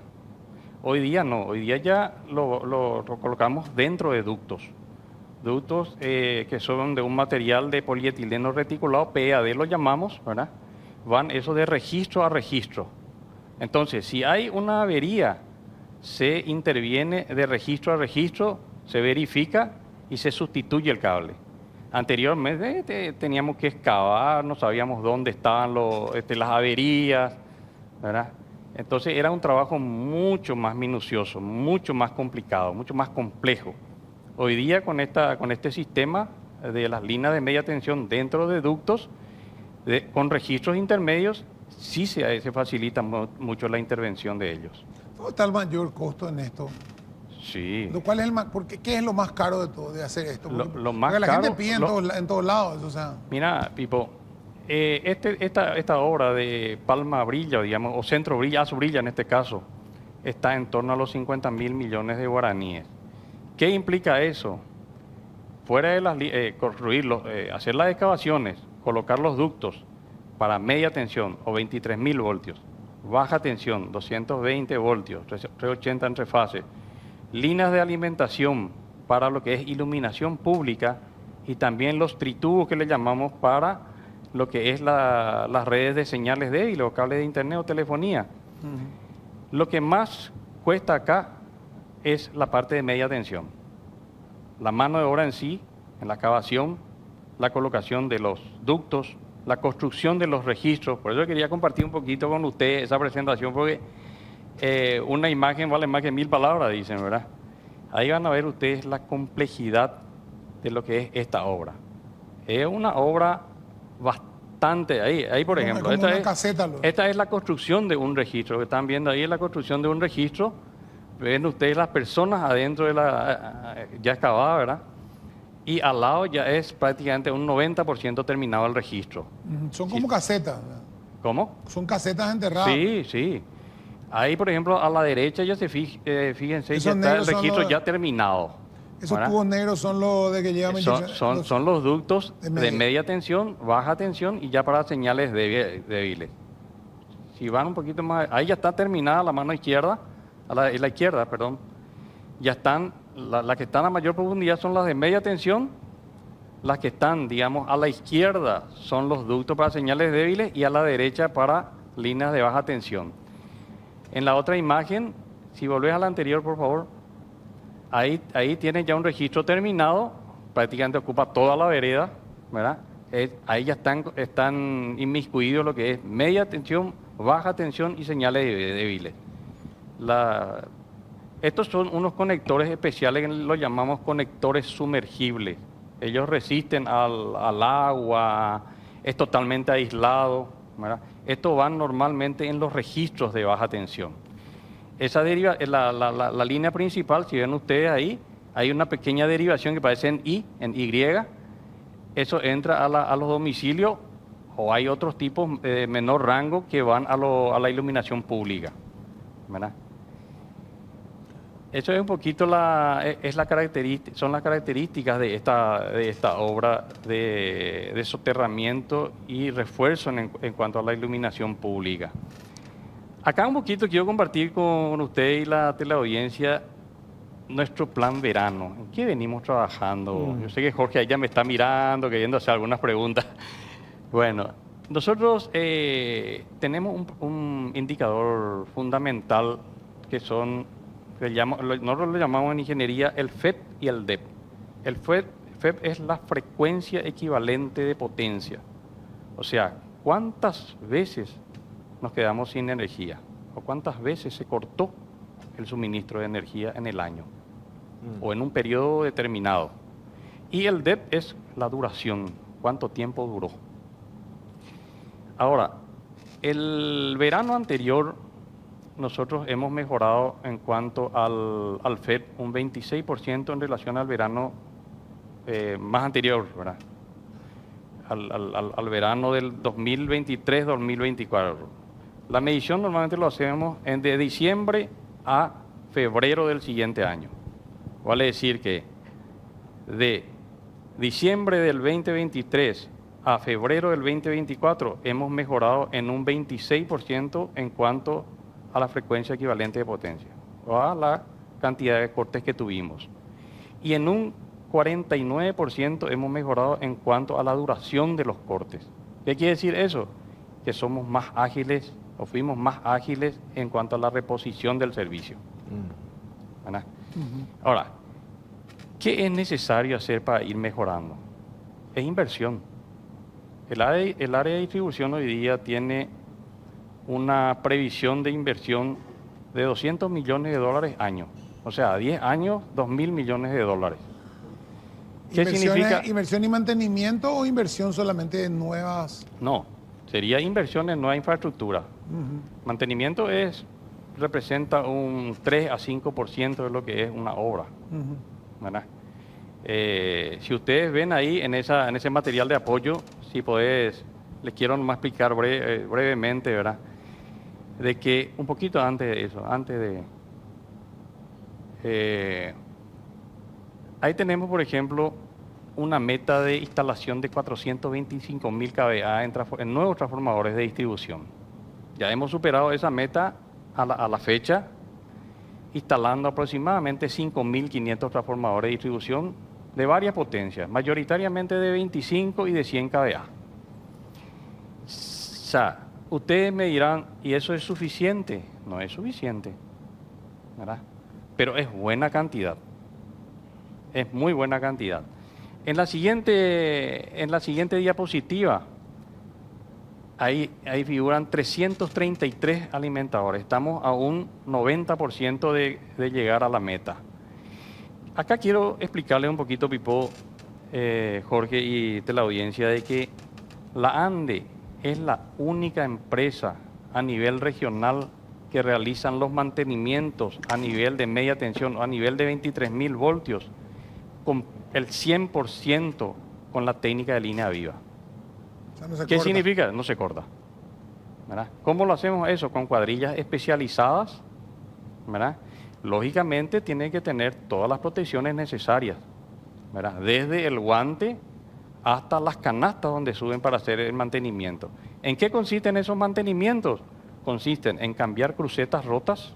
Hoy día no, hoy día ya lo colocamos dentro de ductos. Ductos que son de un material de polietileno reticulado, PAD lo llamamos, ¿verdad? Van eso de registro a registro. Entonces, si hay una avería, se interviene de registro a registro, se verifica y se sustituye el cable. Anteriormente teníamos que excavar, no sabíamos dónde estaban las averías, ¿verdad? Entonces era un trabajo mucho más minucioso, mucho más complicado, mucho más complejo. Hoy día con este sistema de las líneas de media tensión dentro de ductos, con registros intermedios, sí se facilita mucho la intervención de ellos. ¿Dónde está el mayor costo en esto? Sí. ¿Cuál es ¿Qué es lo más caro de todo de hacer esto? Lo más porque la caro, gente pide en todos lados, o sea. Mira, Pipo, esta obra de Palma Brilla, digamos, o Centro Brilla, Aso Brilla en este caso, está en torno a los 50.000 millones de guaraníes. ¿Qué implica eso? fuera de las hacer las excavaciones, colocar los ductos para media tensión o 23.000 voltios, baja tensión 220 voltios, 380 entre fases, líneas de alimentación para lo que es iluminación pública y también los tritubos que le llamamos para lo que es las redes de señales débiles o cables de internet o telefonía. Lo que más cuesta acá es la parte de media tensión. La mano de obra en sí, en la excavación, la colocación de los ductos, la construcción de los registros. Por eso quería compartir un poquito con usted esa presentación, porque una imagen vale más que 1000 palabras, dicen, ¿verdad? Ahí van a ver ustedes la complejidad de lo que es esta obra. Es una obra bastante, ahí por ejemplo, esta es la construcción de un registro, que están viendo ahí es la construcción de un registro. Ven ustedes las personas adentro de la ya excavada, ¿verdad? Y al lado ya es prácticamente un 90% terminado el registro. Son como casetas. ¿Cómo? Son casetas enterradas. Sí, sí. Ahí, por ejemplo, a la derecha ya fíjense, ya está el registro ya terminado. Esos tubos negros son los de que llevan... Son los ductos de media tensión, baja tensión y ya para señales débiles. Si van un poquito más... Ahí ya está terminada la mano izquierda, la izquierda, perdón. Ya están, las que están a mayor profundidad son las de media tensión, las que están, digamos, a la izquierda son los ductos para señales débiles y a la derecha para líneas de baja tensión. En la otra imagen, si volvés a la anterior, por favor, ahí tienen ya un registro terminado, prácticamente ocupa toda la vereda, ¿verdad? Ahí ya están inmiscuidos lo que es media tensión, baja tensión y señales débiles. Estos son unos conectores especiales que los llamamos conectores sumergibles. Ellos resisten al agua, es totalmente aislado, ¿verdad? Estos van normalmente en los registros de baja tensión. Esa la línea principal, si ven ustedes ahí, hay una pequeña derivación que parece en Y. Eso entra a los domicilios, o hay otros tipos de menor rango que van a la iluminación pública, ¿verdad? Eso es un poquito son las características de esta obra de soterramiento y refuerzo en cuanto a la iluminación pública. Acá un poquito quiero compartir con usted y la teleaudiencia nuestro plan verano. ¿En qué venimos trabajando? Yo sé que Jorge ahí ya me está mirando, queriendo hacer algunas preguntas. Bueno, nosotros tenemos un indicador fundamental que son... nosotros lo llamamos en ingeniería el FEP y el DEP. El FEP es la frecuencia equivalente de potencia. O sea, ¿cuántas veces nos quedamos sin energía? ¿O cuántas veces se cortó el suministro de energía en el año? O en un periodo determinado. Y el DEP es la duración, cuánto tiempo duró. Ahora, el verano anterior... nosotros hemos mejorado en cuanto al FEP un 26% en relación al verano más anterior, ¿verdad? Al verano del 2023-2024. La medición normalmente lo hacemos de diciembre a febrero del siguiente año. Vale decir que de diciembre del 2023 a febrero del 2024 hemos mejorado en un 26% en cuanto a la frecuencia equivalente de potencia, o a la cantidad de cortes que tuvimos. Y en un 49% hemos mejorado en cuanto a la duración de los cortes. ¿Qué quiere decir eso? Que somos más ágiles, o fuimos más ágiles en cuanto a la reposición del servicio. ¿Verdad? Ahora, ¿qué es necesario hacer para ir mejorando? Es inversión. El área de distribución hoy día tiene una previsión de inversión de $200 millones año. O sea, a 10 años, $2.000 millones. ¿Qué significa? ¿Inversión y mantenimiento o inversión solamente en nuevas? No, sería inversión en nueva infraestructura. Mantenimiento representa un 3 a 5% de lo que es una obra. ¿Verdad? Si ustedes ven ahí en ese material de apoyo, si podés, les quiero nomás explicar brevemente, ¿verdad? De que un poquito antes de eso, ahí tenemos, por ejemplo, una meta de instalación de 425.000 kVA en nuevos transformadores de distribución. Ya hemos superado esa meta a la fecha, instalando aproximadamente 5.500 transformadores de distribución de varias potencias, mayoritariamente de 25 y de 100 kVA. O sea, ustedes me dirán, ¿y eso es suficiente? No es suficiente, ¿verdad? Pero es buena cantidad, es muy buena cantidad. En la siguiente diapositiva, ahí figuran 333 alimentadores. Estamos a un 90% de llegar a la meta. Acá quiero explicarle un poquito, Pipo, Jorge y de la audiencia, de que la ANDE es la única empresa a nivel regional que realizan los mantenimientos a nivel de media tensión o a nivel de 23.000 voltios con el 100% con la técnica de línea viva. O sea, no se ¿Qué corta. significa? No se corta, ¿verdad? ¿Cómo lo hacemos eso? Con cuadrillas especializadas, ¿verdad? Lógicamente tiene que tener todas las protecciones necesarias, ¿verdad? Desde el guante hasta las canastas donde suben para hacer el mantenimiento. ¿En qué consisten esos mantenimientos? Consisten en cambiar crucetas rotas,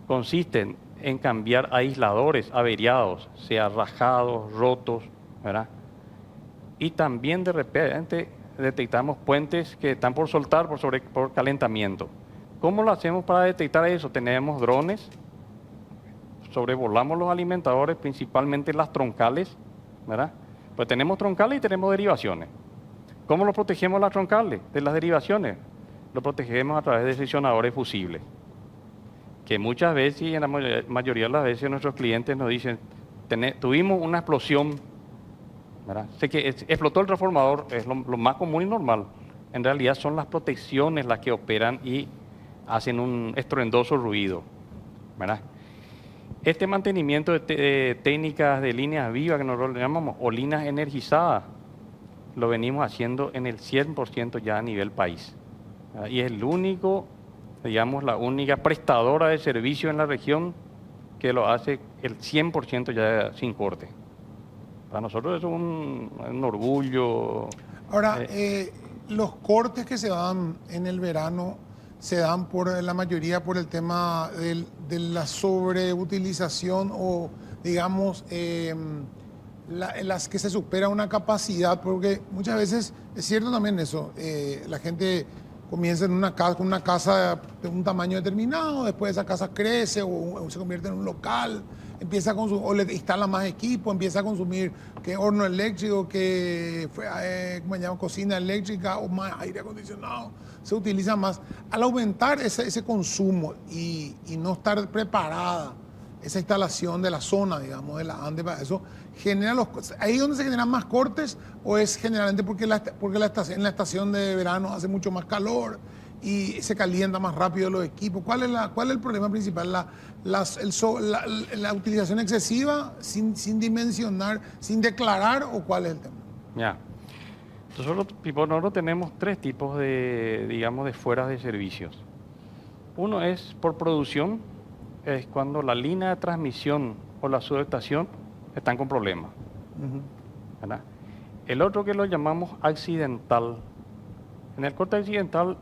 consisten en cambiar aisladores averiados, sea rajados, rotos, ¿verdad? Y también de repente detectamos puentes que están por soltar por calentamiento. ¿Cómo lo hacemos para detectar eso? Tenemos drones, sobrevolamos los alimentadores, principalmente las troncales, ¿verdad? Pues tenemos troncales y tenemos derivaciones. ¿Cómo lo protegemos las troncales de las derivaciones? Lo protegemos a través de seccionadores fusibles, que muchas veces, y en la mayoría de las veces, nuestros clientes nos dicen, tuvimos una explosión, ¿verdad? Sé que explotó el transformador, es lo más común y normal. En realidad son las protecciones las que operan y hacen un estruendoso ruido, ¿verdad? Este mantenimiento de técnicas de líneas vivas, que nosotros le llamamos, o líneas energizadas, lo venimos haciendo en el 100% ya a nivel país, ¿verdad? Y es el único, digamos, la única prestadora de servicio en la región que lo hace el 100% ya sin corte. Para nosotros es un orgullo. Ahora, los cortes que se dan en el verano se dan por la mayoría por el tema de la sobreutilización o, digamos, las que se supera una capacidad, porque muchas veces es cierto también eso, la gente comienza en con una casa de un tamaño determinado, después esa casa crece o se convierte en un local, empieza a consumir, o le instala más equipo, empieza a consumir que horno eléctrico, que ¿cómo se llama? Cocina eléctrica o más aire acondicionado, se utiliza más. Al aumentar ese consumo y no estar preparada esa instalación de la zona, digamos, de la ANDE para eso, genera ahí donde se generan más cortes, o es generalmente porque en la estación de verano hace mucho más calor y se calienta más rápido los equipos. ¿Cuál es el problema principal? ¿La utilización excesiva sin dimensionar, sin declarar, o cuál es el tema? Ya. Nosotros tenemos tres tipos de, digamos, de fueras de servicios. Uno es por producción, es cuando la línea de transmisión o la subestación están con problemas, ¿verdad? El otro que lo llamamos accidental. En el corte accidental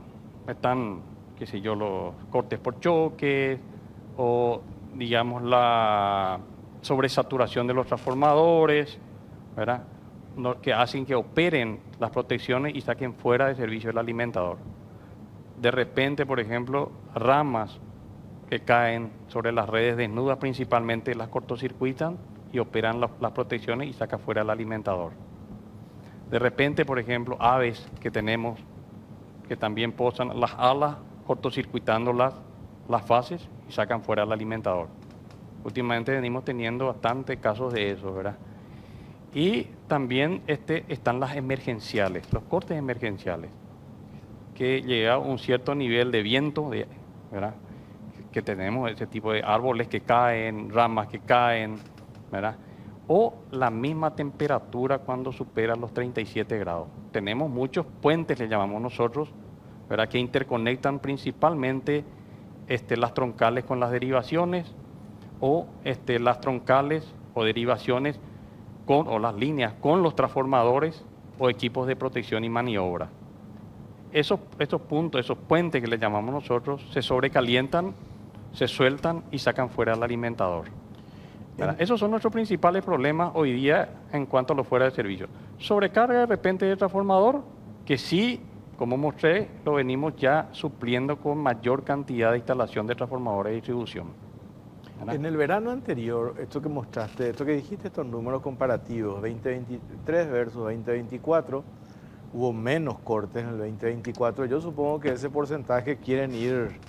están, qué sé yo, los cortes por choque o, digamos, la sobresaturación de los transformadores, ¿verdad? Que hacen que operen las protecciones y saquen fuera de servicio el alimentador. De repente, por ejemplo, ramas que caen sobre las redes desnudas principalmente las cortocircuitan y operan las protecciones y sacan fuera el alimentador. De repente, por ejemplo, aves que tenemos que también posan las alas cortocircuitando las fases y sacan fuera el alimentador. Últimamente venimos teniendo bastantes casos de eso, ¿verdad? Y también están las emergenciales, los cortes emergenciales, que llega a un cierto nivel de viento, ¿verdad? Que tenemos ese tipo de árboles que caen, ramas que caen, ¿verdad? O la misma temperatura cuando supera los 37 grados. Tenemos muchos puentes, le llamamos nosotros, ¿verdad? Que interconectan principalmente las troncales con las derivaciones, o las troncales o derivaciones o las líneas con los transformadores o equipos de protección y maniobra. Estos puntos, esos puentes que le llamamos nosotros, se sobrecalientan, se sueltan y sacan fuera al alimentador. Esos son nuestros principales problemas hoy día en cuanto a lo fuera de servicio. Sobrecarga de repente del transformador, que sí, como mostré, lo venimos ya supliendo con mayor cantidad de instalación de transformadores de distribución. En el verano anterior, esto que mostraste, esto que dijiste, estos números comparativos, 2023 versus 2024, hubo menos cortes en el 2024. Yo supongo que ese porcentaje quieren ir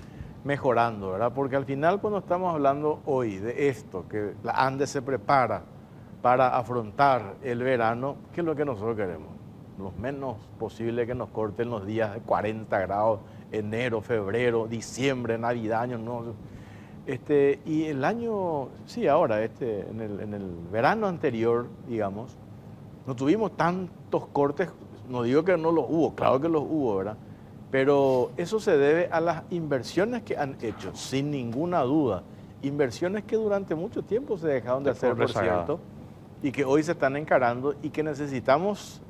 mejorando, ¿verdad? Porque al final, cuando estamos hablando hoy de esto, que la ANDE se prepara para afrontar el verano, ¿qué es lo que nosotros queremos? Lo menos posible que nos corten los días de 40 grados, enero, febrero, diciembre, Navidad, Año Nuevo. Y el año, sí, ahora, en el verano anterior, digamos, no tuvimos tantos cortes. No digo que no los hubo, claro que los hubo, ¿verdad? Pero eso se debe a las inversiones que han hecho, sin ninguna duda. Inversiones que durante mucho tiempo se dejaron de hacer, por cierto, y que hoy se están encarando y que necesitamos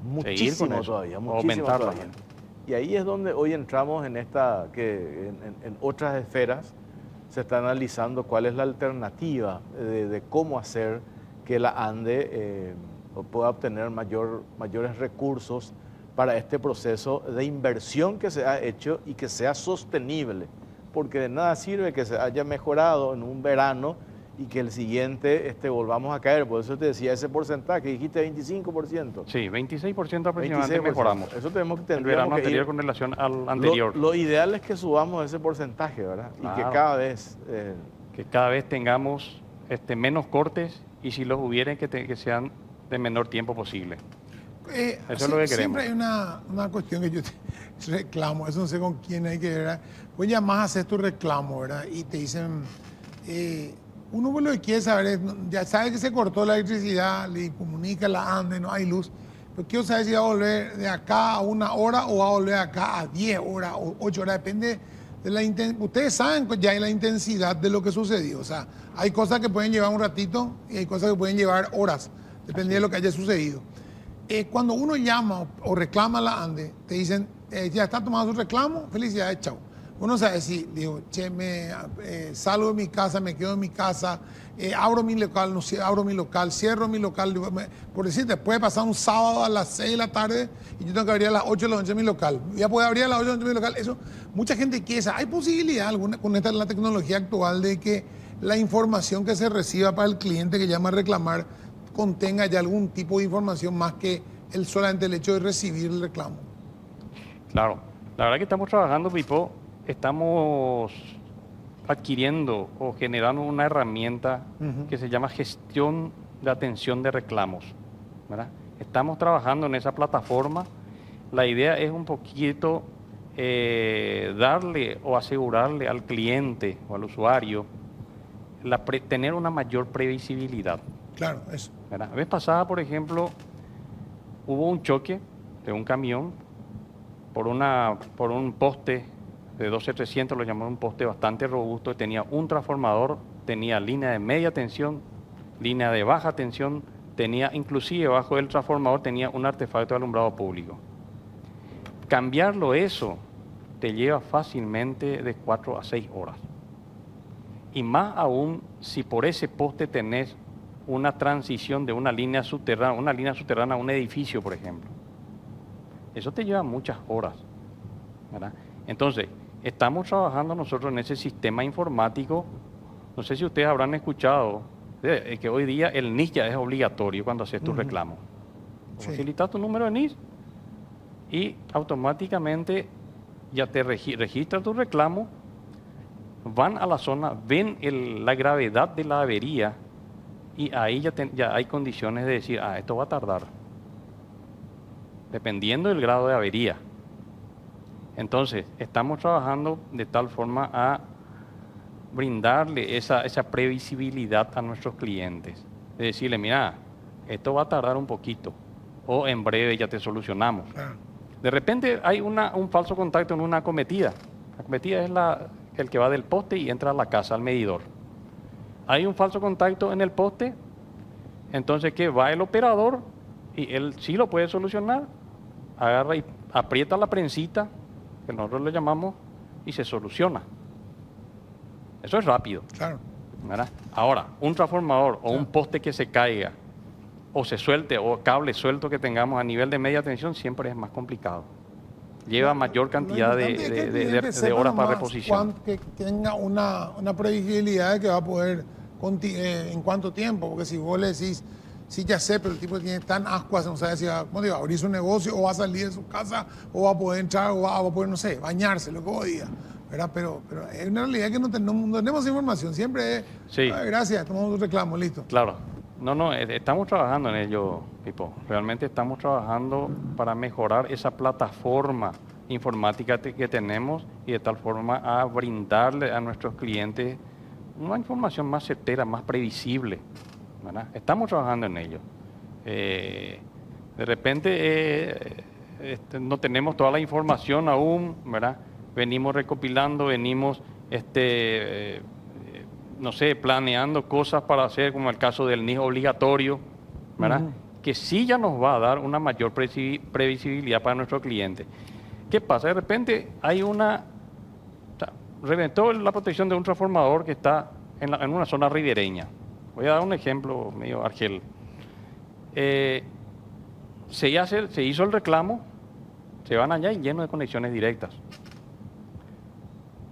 muchísimo todavía, muchísimo todavía. Y ahí es donde hoy entramos en en otras esferas. Se está analizando cuál es la alternativa de cómo hacer que la ANDE pueda obtener mayores recursos para este proceso de inversión que se ha hecho y que sea sostenible, porque de nada sirve que se haya mejorado en un verano y que el siguiente volvamos a caer. Por eso te decía ese porcentaje, dijiste 25%. Sí, 26% aproximadamente 26%. Mejoramos. Eso tenemos que tener. El verano anterior con relación al anterior. Lo ideal es que subamos ese porcentaje, ¿verdad? Claro. Y que cada vez... que cada vez tengamos menos cortes y si los hubiera que sean de menor tiempo posible. Eso es lo que queremos. Siempre hay una cuestión que yo te reclamo, eso no sé con quién hay que ver, ¿verdad? Pues ya más haces tu reclamo, ¿verdad? Y te dicen, uno pues lo que quiere saber es, ya sabe que se cortó la electricidad, le comunica la ANDE, no hay luz, pero quiero saber si va a volver de acá a 1 hora o va a volver acá a 10 horas o 8 horas, depende de la intensidad. Ustedes saben ya la intensidad de lo que sucedió, o sea, hay cosas que pueden llevar un ratito y hay cosas que pueden llevar horas, depende de lo que haya sucedido. Cuando uno llama o reclama a la ANDE, te dicen, ya está tomando su reclamo, felicidades, chao. Uno sabe si, digo, che, salgo de mi casa, me quedo en mi casa, abro mi local, no abro mi local, cierro mi local. Por decirte, puede pasar un sábado a las 6 de la tarde y yo tengo que abrir a las 8 de la noche mi local. Ya puedo abrir a las 8 de la noche mi local. Eso, mucha gente quiere. ¿Hay posibilidad alguna con la tecnología actual de que la información que se reciba para el cliente que llama a reclamar contenga ya algún tipo de información más que solamente el hecho de recibir el reclamo? Claro, la verdad que estamos trabajando, Pipo, estamos adquiriendo o generando una herramienta que se llama gestión de atención de reclamos, ¿verdad? Estamos trabajando en esa plataforma. La idea es un poquito darle o asegurarle al cliente o al usuario tener una mayor previsibilidad. Claro, eso. ¿Verdad? La vez pasada, por ejemplo, hubo un choque de un camión por un poste de 12300, lo llamamos un poste bastante robusto, tenía un transformador, tenía línea de media tensión, línea de baja tensión, tenía inclusive bajo el transformador tenía un artefacto de alumbrado público. Cambiarlo eso te lleva fácilmente de 4 a 6 horas. Y más aún si por ese poste tenés una transición de una línea subterránea a un edificio, por ejemplo. Eso te lleva muchas horas, ¿verdad? Entonces, estamos trabajando nosotros en ese sistema informático. No sé si ustedes habrán escuchado que hoy día el NIS ya es obligatorio cuando haces tu reclamo. Sí. Facilitas tu número de NIS y automáticamente ya te registra tu reclamo, van a la zona, ven la gravedad de la avería y ahí ya hay condiciones de decir, esto va a tardar, dependiendo del grado de avería. Entonces, estamos trabajando de tal forma a brindarle esa previsibilidad a nuestros clientes. De decirle, mira, esto va a tardar un poquito, o en breve ya te solucionamos. De repente hay un falso contacto en una acometida. La acometida es el que va del poste y entra a la casa, al medidor. Hay un falso contacto en el poste, Entonces, ¿qué? Va el operador y él sí lo puede solucionar, agarra y aprieta la prensita, que nosotros le llamamos, y se soluciona. Eso es rápido. Claro. ¿Verdad? Ahora, un transformador o un poste que se caiga, o se suelte, o cable suelto que tengamos a nivel de media tensión, siempre es más complicado. Lleva mayor cantidad de horas para reposición. Que tenga una previsibilidad de que va a poder en cuánto tiempo, porque si vos le decís, sí, ya sé, pero el tipo tiene tan ascuas, no sabe si va, ¿cómo digo?, abrir su negocio o va a salir de su casa o va a poder entrar o va a poder, no sé, bañarse, lo que vos digas. ¿Verdad? Pero es una realidad que no tenemos información. Siempre es, sí. Gracias, tomamos un reclamo, listo. Claro. No, estamos trabajando en ello, Pipo. Realmente estamos trabajando para mejorar esa plataforma informática que tenemos y de tal forma a brindarle a nuestros clientes una información más certera, más previsible, ¿verdad? Estamos trabajando en ello. De repente no tenemos toda la información aún, ¿verdad? Venimos recopilando, venimos no sé, planeando cosas para hacer, como el caso del NIS obligatorio, ¿verdad? Que sí ya nos va a dar una mayor previsibilidad para nuestro cliente. ¿Qué pasa? De repente hay reventó la protección de un transformador que está en una zona ribereña. Voy a dar un ejemplo medio argel. Se hizo el reclamo, se van allá y lleno de conexiones directas.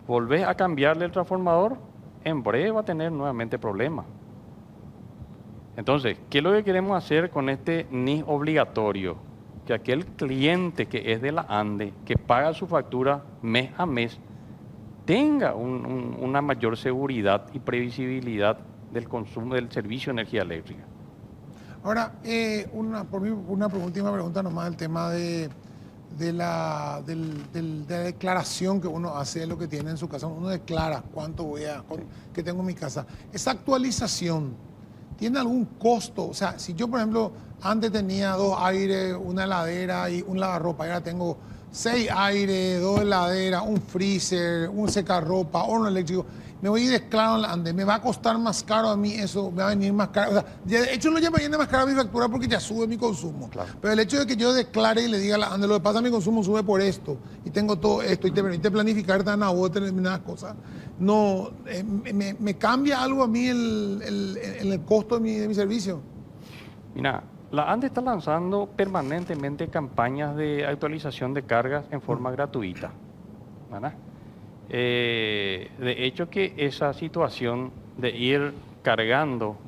Volvés a cambiarle el transformador, en breve va a tener nuevamente problemas. Entonces, ¿qué es lo que queremos hacer con este NIS obligatorio? Que aquel cliente que es de la ANDE, que paga su factura mes a mes, tenga una mayor seguridad y previsibilidad del consumo del servicio de energía eléctrica. Ahora, una última pregunta nomás, el tema de la declaración que uno hace de lo que tiene en su casa. Uno declara cuánto que tengo en mi casa. Esa actualización, ¿tiene algún costo? O sea, si yo, por ejemplo, antes tenía 2 aires, una heladera y un lavarropa, y ahora tengo 6 aires, 2 heladeras, un freezer, un secarropa, horno eléctrico, me voy a ir declaro en la ANDE, me va a costar más caro a mí eso, me va a venir más caro. O sea, de hecho no ya me viene más caro mi factura porque ya sube mi consumo. Claro. Pero el hecho de que yo declare y le diga a la ANDE, lo que pasa, mi consumo sube por esto, y tengo todo esto, y te permite planificar determinadas cosas, no, me cambia algo a mí el costo de mi servicio. Mira, la ANDE está lanzando permanentemente campañas de actualización de cargas en forma gratuita, ¿verdad? De hecho que esa situación de ir cargando,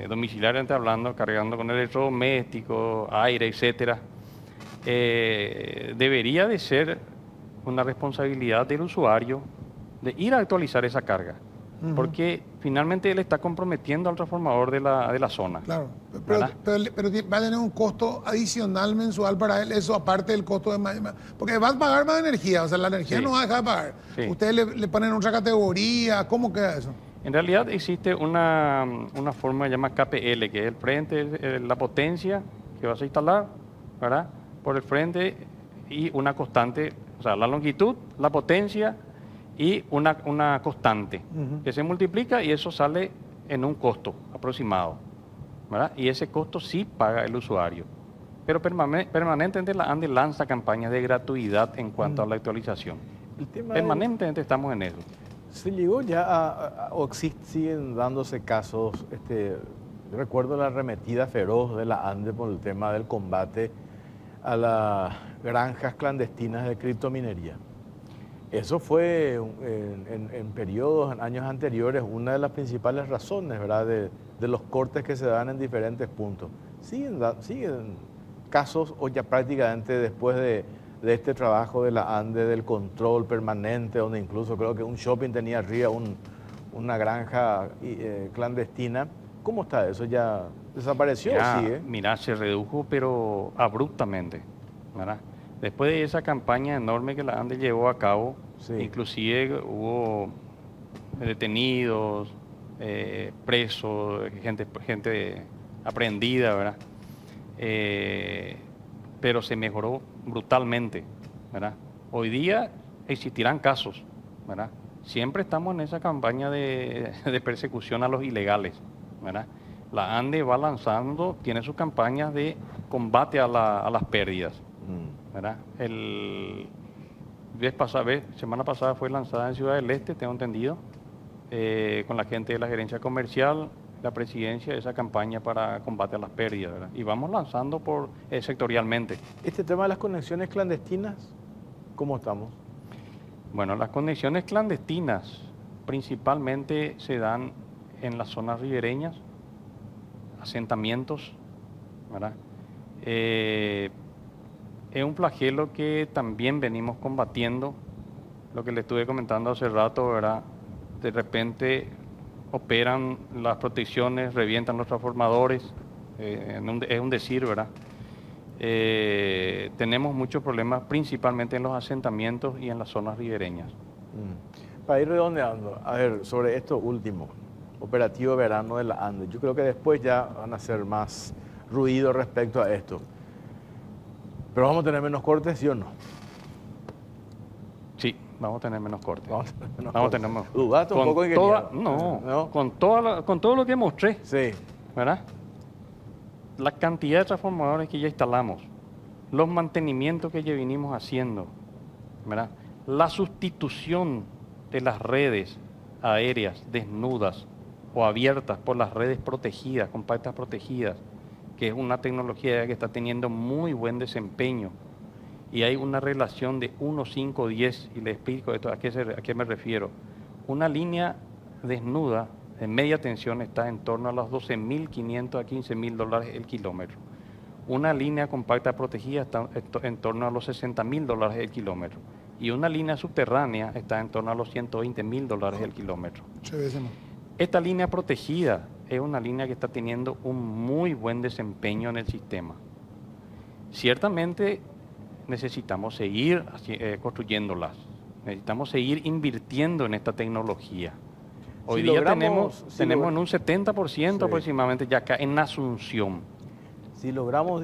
domiciliariamente hablando, cargando con electrodomésticos, aire, etcétera, debería de ser una responsabilidad del usuario de ir a actualizar esa carga. Porque finalmente él está comprometiendo al transformador de la zona. Claro, pero va a tener un costo adicional mensual para él, eso aparte del costo de más. Porque va a pagar más energía, o sea, la energía no va a dejar de pagar. Sí. Ustedes le ponen otra categoría, ¿cómo queda eso? En realidad existe una forma llamada KPL, que es el frente, la potencia que vas a instalar, ¿verdad? Por el frente y una constante, o sea, la longitud, la potencia y una constante que se multiplica y eso sale en un costo aproximado, ¿verdad? Y ese costo sí paga el usuario. Pero permanentemente la ANDE lanza campañas de gratuidad en cuanto a la actualización. Permanentemente estamos en eso. ¿Se llegó ya o siguen dándose casos? Recuerdo la arremetida feroz de la ANDE por el tema del combate a las granjas clandestinas de criptominería. Eso fue en periodos, en años anteriores, una de las principales razones, ¿verdad?, de los cortes que se dan en diferentes puntos. Siguen casos, o ya prácticamente después de este trabajo de la ANDE, del control permanente, donde incluso creo que un shopping tenía arriba una granja clandestina. ¿Cómo está eso? ¿Ya desapareció o sigue? Mira, se redujo, pero abruptamente, ¿verdad? Después de esa campaña enorme que la ANDE llevó a cabo, sí, inclusive hubo detenidos, presos, gente aprehendida, ¿verdad? Pero se mejoró brutalmente, ¿verdad? Hoy día existirán casos, ¿verdad? Siempre estamos en esa campaña de persecución a los ilegales, ¿verdad? La ANDE va lanzando, tiene sus campañas de combate a las pérdidas, ¿verdad? Semana pasada fue lanzada en Ciudad del Este, tengo entendido, con la gente de la gerencia comercial, la presidencia, esa campaña para combate a las pérdidas, ¿verdad? Y vamos lanzando sectorialmente. Este tema de las conexiones clandestinas, ¿cómo estamos? Bueno, las conexiones clandestinas principalmente se dan en las zonas ribereñas, asentamientos, ¿verdad? Es un flagelo que también venimos combatiendo, lo que le estuve comentando hace rato, ¿verdad? De repente operan las protecciones, revientan los transformadores, es un decir, ¿verdad? Tenemos muchos problemas principalmente en los asentamientos y en las zonas ribereñas. Para ir redondeando, a ver, sobre esto último, operativo verano de la ANDE, yo creo que después ya van a hacer más ruido respecto a esto. ¿Pero vamos a tener menos cortes, sí o no? Sí, vamos a tener menos cortes. Vamos a tener menos Vamos a cortes. tener menos. ¿Dudaste un poco, ingeniero? No, con todo lo que mostré, Sí. ¿verdad? La cantidad de transformadores que ya instalamos, los mantenimientos que ya vinimos haciendo, ¿verdad? La sustitución de las redes aéreas desnudas o abiertas por las redes protegidas, compactas protegidas, que es una tecnología que está teniendo muy buen desempeño. Y hay una relación de 1:5:10, y le explico esto, a qué me refiero. Una línea desnuda de media tensión está en torno a los $12.500 a $15.000 el kilómetro. Una línea compacta protegida está en torno a los $60.000 el kilómetro. Y una línea subterránea está en torno a los $120.000 el kilómetro. Esta línea protegida es una línea que está teniendo un muy buen desempeño en el sistema. Ciertamente necesitamos seguir construyéndolas, necesitamos seguir invirtiendo en esta tecnología. Hoy día tenemos en un 70% aproximadamente ya acá en Asunción. Si logramos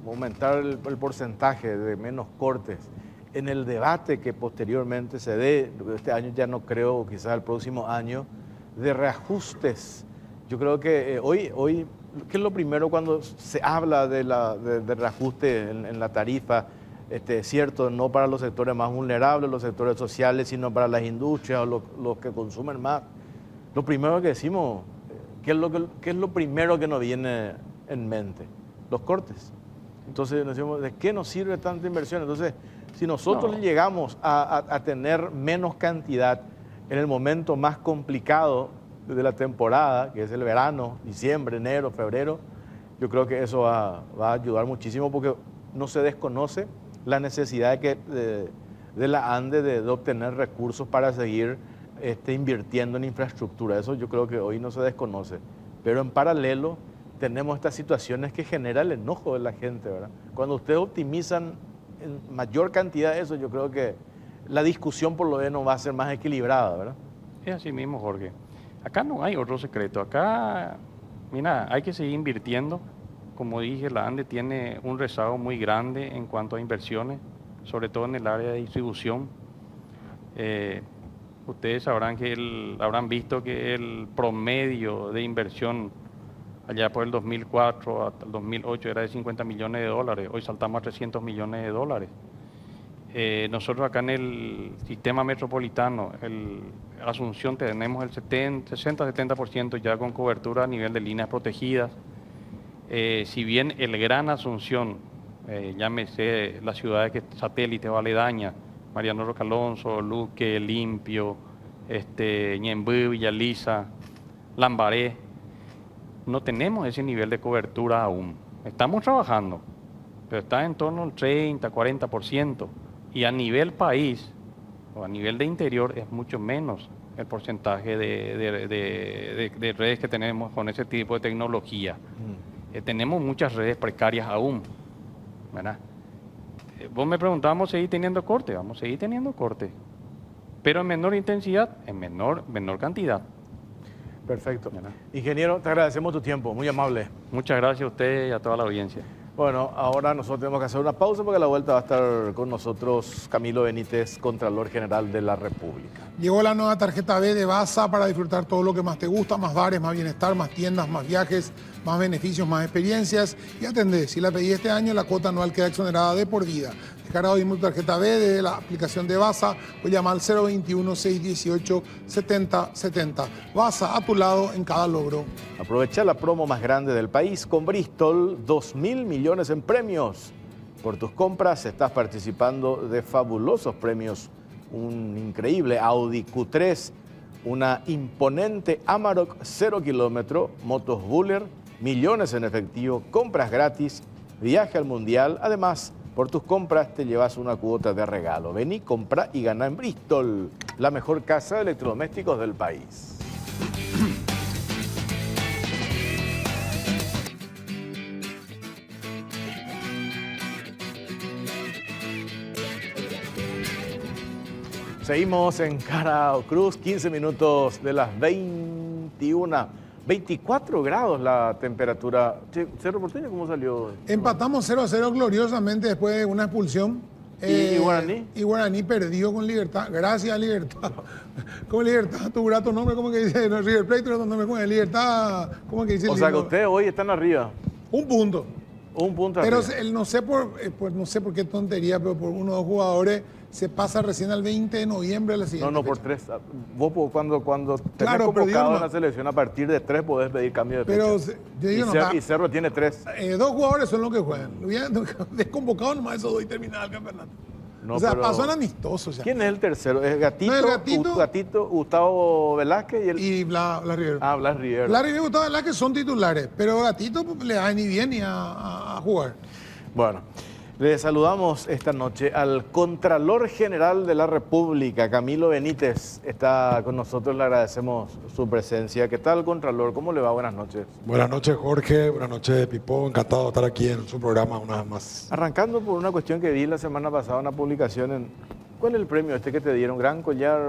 aumentar el porcentaje de menos cortes en el debate que posteriormente se dé, este año ya no creo, quizás el próximo año, de reajustes. Yo creo que hoy, ¿qué es lo primero cuando se habla de reajuste en la tarifa? Cierto, no para los sectores más vulnerables, los sectores sociales, sino para las industrias o los que consumen más. Lo primero que decimos, ¿qué es lo primero que nos viene en mente? Los cortes. Entonces nos decimos, ¿de qué nos sirve tanta inversión? Entonces, si nosotros llegamos a tener menos cantidad en el momento más complicado de la temporada, que es el verano, diciembre, enero, febrero, yo creo que eso va a ayudar muchísimo porque no se desconoce la necesidad de la ANDE de obtener recursos para seguir invirtiendo en infraestructura. Eso yo creo que hoy no se desconoce. Pero en paralelo tenemos estas situaciones que generan el enojo de la gente, ¿verdad? Cuando ustedes optimizan en mayor cantidad de eso, yo creo que la discusión por lo menos va a ser más equilibrada, ¿verdad? Es así mismo, Jorge. Acá no hay otro secreto. Acá, mira, hay que seguir invirtiendo. Como dije, la ANDE tiene un rezago muy grande en cuanto a inversiones, sobre todo en el área de distribución. Ustedes sabrán habrán visto que el promedio de inversión allá por el 2004 hasta el 2008 era de $50 millones. Hoy saltamos a $300 millones. Nosotros acá en el sistema metropolitano, Asunción, tenemos el 60-70% ya con cobertura a nivel de líneas protegidas. Si bien el Gran Asunción, llámese las ciudades satélites o aledañas, Mariano Roca Alonso, Luque, Limpio, Ñemby, Villa Lisa, Lambaré, no tenemos ese nivel de cobertura aún. Estamos trabajando, pero está en torno al 30-40%. Y a nivel país, o a nivel de interior, es mucho menos el porcentaje de redes que tenemos con ese tipo de tecnología. Tenemos muchas redes precarias aún, ¿verdad? Vos me preguntabas, ¿vamos a seguir teniendo corte? Vamos a seguir teniendo corte, pero en menor intensidad, en menor cantidad. Perfecto. ¿Verdad? Ingeniero, te agradecemos tu tiempo, muy amable. Muchas gracias a usted y a toda la audiencia. Bueno, ahora nosotros tenemos que hacer una pausa porque a la vuelta va a estar con nosotros Camilo Benítez, Contralor General de la República. Llegó la nueva tarjeta B de Baza para disfrutar todo lo que más te gusta, más bares, más bienestar, más tiendas, más viajes, más beneficios, más experiencias. Y atendé, si la pedí este año, la cuota anual queda exonerada de por vida. Descarga hoy tu tarjeta B de la aplicación de Baza o llama al 021-618-7070. Baza, a tu lado en cada logro. Aprovecha la promo más grande del país con Bristol, 2.000 millones en premios. Por tus compras estás participando de fabulosos premios. Un increíble Audi Q3, una imponente Amarok 0 kilómetro, motos Buller, millones en efectivo, compras gratis, viaje al Mundial. Además, por tus compras te llevas una cuota de regalo. Vení, compra y gana en Bristol, la mejor casa de electrodomésticos del país. Seguimos en Cara o Cruz, 15 minutos de las 21. 24 grados la temperatura. Che, Cerro Porteño, ¿cómo salió? Empatamos 0-0 gloriosamente después de una expulsión. ¿Y Guaraní? Y Guaraní perdió con Libertad. Gracias, Libertad. Con Libertad, tu grato nombre, ¿cómo que dice? No, River Plate, tu nombre con Libertad, ¿cómo que dice? O sea que ustedes hoy están arriba. Un punto. Un punto Pero arriba. no sé no sé por qué tontería, pero por uno o dos jugadores se pasa recién al 20 de noviembre de la siguiente No, por fecha. 3. Vos cuando tenés Claro, pero convocado digo, en la selección, a partir de 3 podés pedir cambio de Pero fecha. yo digo, Y Cerro tiene 3. dos jugadores son los que juegan. Lo hubieran desconvocado nomás esos dos y terminar el campeonato. No, o sea, pero- pasó en amistoso ya. ¿Quién es el tercero? ¿Es Gatito? No, el Gatito. Gatito, Gustavo Velázquez y el... Y Blas River. Ah, Blas River. Blas River y Gustavo Velázquez son titulares, pero Gatito pues, le da ni bien ni a jugar. Bueno, le saludamos esta noche al Contralor General de la República, Camilo Benítez. Está con nosotros, le agradecemos su presencia. ¿Qué tal, Contralor? ¿Cómo le va? Buenas noches. Buenas noches, Jorge. Buenas noches, Pipo. Encantado de estar aquí en su programa una vez más. Arrancando por una cuestión que vi la semana pasada, una publicación en... ¿Cuál es el premio este que te dieron? Gran Collar...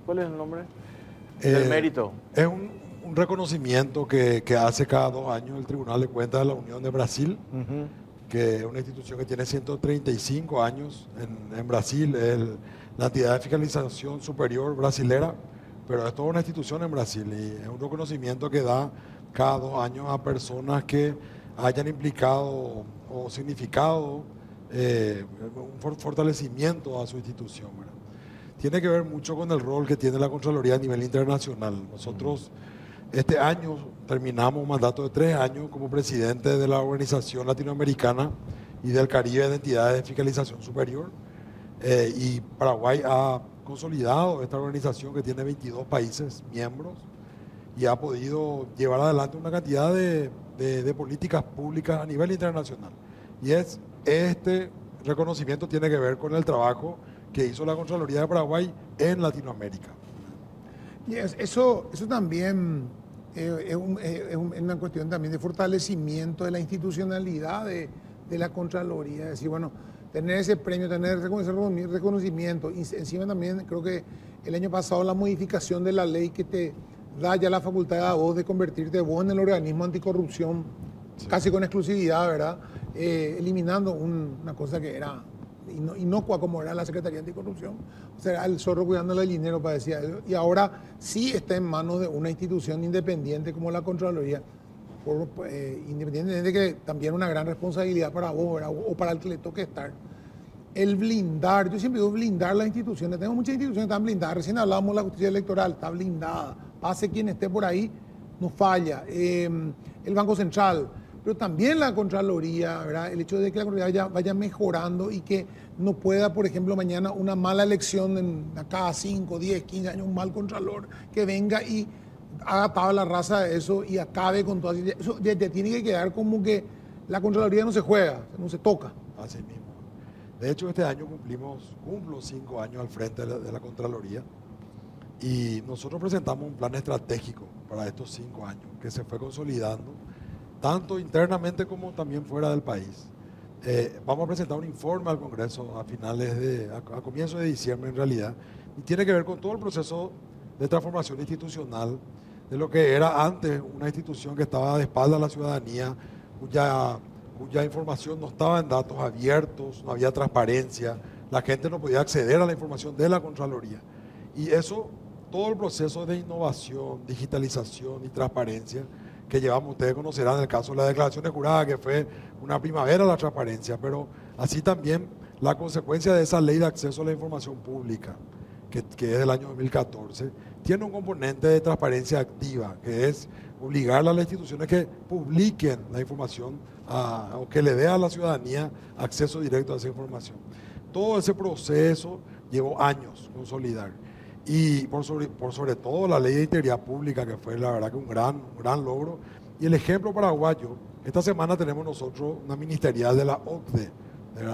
¿Cuál es el nombre? Del mérito. Es un reconocimiento que hace cada 2 años el Tribunal de Cuentas de la Unión de Brasil, Ujú. que es una institución que tiene 135 años en Brasil, es la entidad de fiscalización superior brasilera, pero es toda una institución en Brasil y es un reconocimiento que da cada 2 años a personas que hayan implicado o significado un fortalecimiento a su institución, ¿verdad? Tiene que ver mucho con el rol que tiene la Contraloría a nivel internacional. Nosotros este año terminamos un mandato de 3 años como presidente de la Organización Latinoamericana y del Caribe de Entidades de Fiscalización Superior. Y Paraguay ha consolidado esta organización que tiene 22 países miembros y ha podido llevar adelante una cantidad de políticas públicas a nivel internacional. Y este reconocimiento tiene que ver con el trabajo que hizo la Contraloría de Paraguay en Latinoamérica. Y eso también es una cuestión también de fortalecimiento de la institucionalidad de la Contraloría. Es decir, bueno, tener ese premio, tener ese reconocimiento. Y encima también creo que el año pasado la modificación de la ley que te da ya la facultad a vos de convertirte vos en el organismo anticorrupción, casi con exclusividad, ¿verdad? Eliminando una cosa que era inocua como era la Secretaría Anticorrupción. O sea, el zorro cuidándole el dinero, parecía eso. Y ahora sí está en manos de una institución independiente como la Contraloría, independientemente de que también una gran responsabilidad para vos, ¿verdad? O para el que le toque estar. El blindar, yo siempre digo blindar las instituciones. Tenemos muchas instituciones que están blindadas. Recién hablábamos de la justicia electoral, está blindada. Pase quien esté por ahí, no falla. El Banco Central, pero también la Contraloría, ¿verdad? El hecho de que la Contraloría vaya mejorando y que no pueda, por ejemplo, mañana una mala elección en cada 5, 10, 15 años, un mal Contralor que venga y haga tabla rasa de eso y acabe con todo eso. Ya tiene que quedar como que la Contraloría no se juega, no se toca. Así mismo. De hecho, este año cumplo 5 años al frente de la Contraloría y nosotros presentamos un plan estratégico para estos 5 años que se fue consolidando tanto internamente como también fuera del país. Vamos a presentar un informe al Congreso a comienzos de diciembre en realidad, y tiene que ver con todo el proceso de transformación institucional de lo que era antes una institución que estaba de espalda a la ciudadanía, cuya cuya información no estaba en datos abiertos, no había transparencia, la gente no podía acceder a la información de la Contraloría. Y eso, todo el proceso de innovación, digitalización y transparencia que llevamos, ustedes conocerán el caso de la declaración de jurada, que fue una primavera la transparencia, pero así también la consecuencia de esa ley de acceso a la información pública, que es del año 2014, tiene un componente de transparencia activa, que es obligar a las instituciones que publiquen la información o que le dé a la ciudadanía acceso directo a esa información. Todo ese proceso llevó años consolidar. Y por sobre todo la ley de integridad pública, que fue la verdad que un gran logro. Y el ejemplo paraguayo, esta semana tenemos nosotros una ministerial de la OCDE,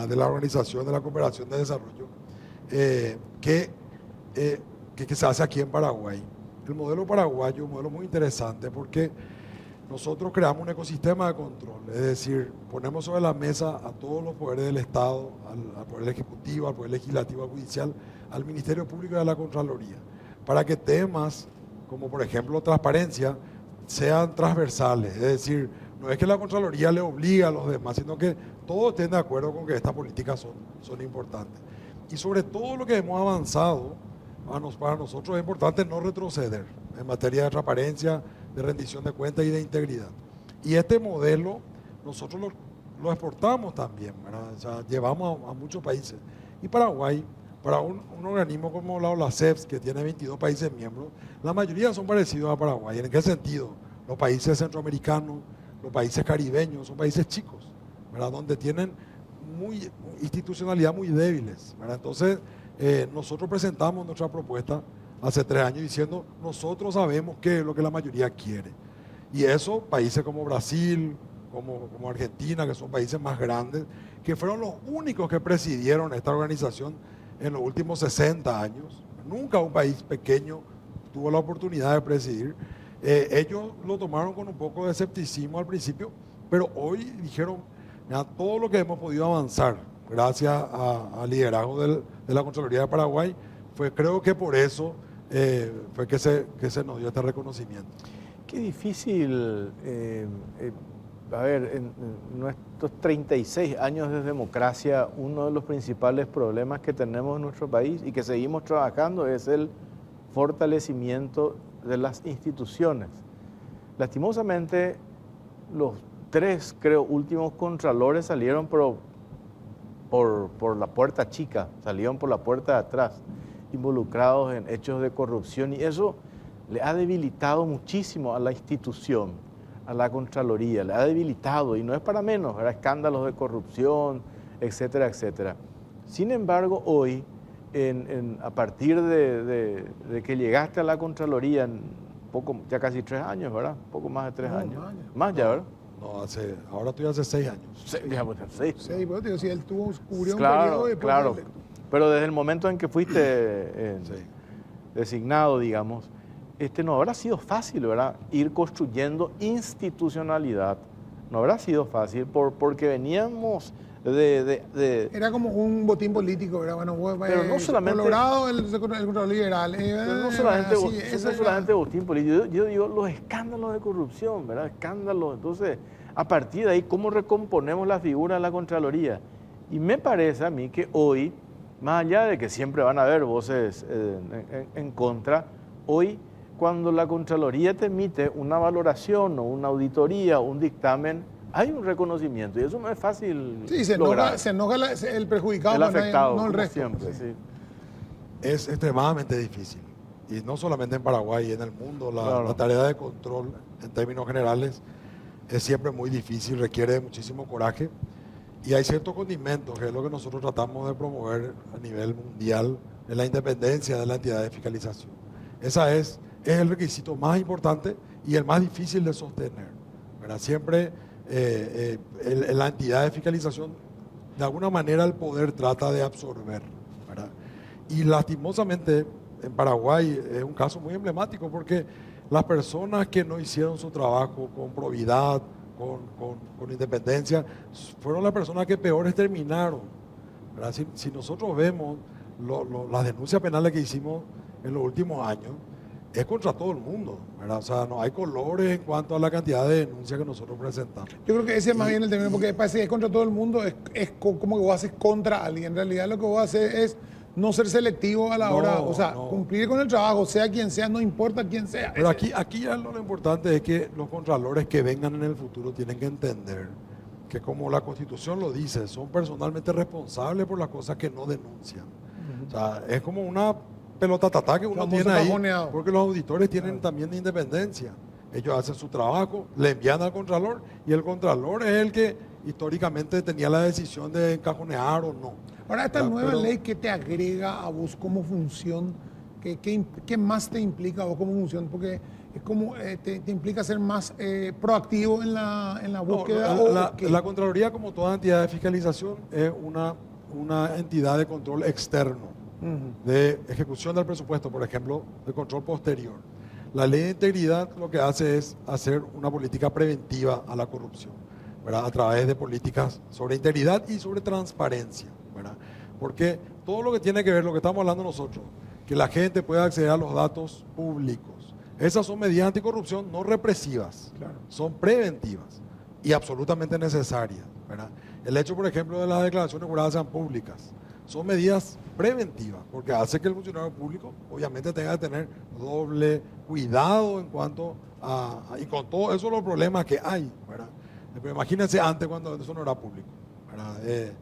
de la Organización de la Cooperación de Desarrollo, que se hace aquí en Paraguay. El modelo paraguayo es un modelo muy interesante porque nosotros creamos un ecosistema de control, es decir, ponemos sobre la mesa a todos los poderes del Estado, al Poder Ejecutivo, al Poder Legislativo, al Judicial, al Ministerio Público y a la Contraloría, para que temas como por ejemplo transparencia sean transversales, es decir, no es que la Contraloría le obligue a los demás, sino que todos estén de acuerdo con que estas políticas son importantes. Y sobre todo lo que hemos avanzado, para nosotros es importante no retroceder en materia de transparencia, de rendición de cuentas y de integridad. Y este modelo nosotros lo exportamos también, ¿verdad? O sea, llevamos a muchos países. Y Paraguay, para un organismo como la OLACEPS, que tiene 22 países miembros, la mayoría son parecidos a Paraguay. ¿En qué sentido? Los países centroamericanos, los países caribeños, son países chicos, ¿verdad? Donde tienen institucionalidad muy débiles, ¿verdad? Entonces, nosotros presentamos nuestra propuesta hace 3 años diciendo, nosotros sabemos qué es lo que la mayoría quiere. Y eso, países como Brasil, como Argentina, que son países más grandes, que fueron los únicos que presidieron esta organización en los últimos 60 años. Nunca un país pequeño tuvo la oportunidad de presidir. Ellos lo tomaron con un poco de escepticismo al principio, pero hoy dijeron, mira, todo lo que hemos podido avanzar gracias al liderazgo de la Contraloría de Paraguay, creo que por eso fue que se nos dio este reconocimiento. Qué difícil, a ver, en nuestros 36 años de democracia, uno de los principales problemas que tenemos en nuestro país y que seguimos trabajando es el fortalecimiento de las instituciones. Lastimosamente, los 3, creo, últimos contralores salieron por la puerta chica, salieron por la puerta de atrás, involucrados en hechos de corrupción, y eso le ha debilitado muchísimo a la institución, a la Contraloría, le ha debilitado, y no es para menos, ¿verdad? Escándalos de corrupción, etcétera, etcétera. Sin embargo, hoy, a partir de que llegaste a la Contraloría, ya casi 3 años, ¿verdad? Poco más de 3 años. Más ya, ¿verdad? No, ahora estoy hace 6 años. Digamos, 6. Sí, pues, digo, si él cubrió Claro, un periodo claro. Pero desde el momento en que fuiste designado, digamos, no habrá sido fácil, ¿verdad? Ir construyendo institucionalidad. No habrá sido fácil porque veníamos Era como un botín político, ¿verdad? Bueno, pero no solamente... Colorado, el control liberal. Pero no solamente botín político. Yo digo los escándalos de corrupción, ¿verdad? Escándalos. Entonces, a partir de ahí, ¿cómo recomponemos la figura de la Contraloría? Y me parece a mí que hoy, más allá de que siempre van a haber voces en contra, hoy, cuando la Contraloría te emite una valoración o una auditoría o un dictamen, hay un reconocimiento y eso no es fácil. Sí, se enoja el perjudicado, el afectado, no el resto. Siempre, sí. Es extremadamente difícil. Y no solamente en Paraguay, en el mundo, la tarea de control, en términos generales, es siempre muy difícil, requiere muchísimo coraje. Y hay ciertos condimentos, que es lo que nosotros tratamos de promover a nivel mundial, en la independencia de la entidad de fiscalización. Ese es el requisito más importante y el más difícil de sostener, ¿verdad? Siempre la entidad de fiscalización, de alguna manera el poder trata de absorber, ¿verdad? Y lastimosamente en Paraguay es un caso muy emblemático porque las personas que no hicieron su trabajo con probidad, con independencia, fueron las personas que peores terminaron, ¿verdad? Si nosotros vemos las denuncias penales que hicimos en los últimos años, es contra todo el mundo, ¿verdad? O sea, no hay colores en cuanto a la cantidad de denuncias que nosotros presentamos. Yo creo que ese es más bien el término, porque parece que es contra todo el mundo, es como que vos haces contra alguien. En realidad lo que vos haces es no ser selectivo a la hora, o sea, cumplir con el trabajo, sea quien sea, no importa quién sea. Pero aquí ya lo importante es que los contralores que vengan en el futuro tienen que entender que, como la Constitución lo dice, son personalmente responsables por las cosas que no denuncian. O sea, es como una pelota tatá que uno tiene ahí, porque los auditores tienen también independencia. Ellos hacen su trabajo, le envían al contralor, y el contralor es el que históricamente tenía la decisión de encajonear o no. Ahora, esta nueva ley, ¿qué te agrega a vos como función? ¿Qué más te implica a vos como función? Porque es como te implica ser más proactivo en la búsqueda. La Contraloría, como toda entidad de fiscalización, es una entidad de control externo, de ejecución del presupuesto, por ejemplo, de control posterior. La ley de integridad lo que hace es hacer una política preventiva a la corrupción, ¿verdad? A través de políticas sobre integridad y sobre transparencia, ¿verdad? Porque todo lo que tiene que ver, lo que estamos hablando nosotros, que la gente pueda acceder a los datos públicos, esas son medidas anticorrupción no represivas, claro, son preventivas y absolutamente necesarias, ¿verdad? El hecho, por ejemplo, de las declaraciones juradas sean públicas, son medidas preventivas, porque hace que el funcionario público obviamente tenga que tener doble cuidado en cuanto y con todos esos los problemas que hay, ¿verdad? Pero imagínense antes, cuando eso no era público, ¿verdad?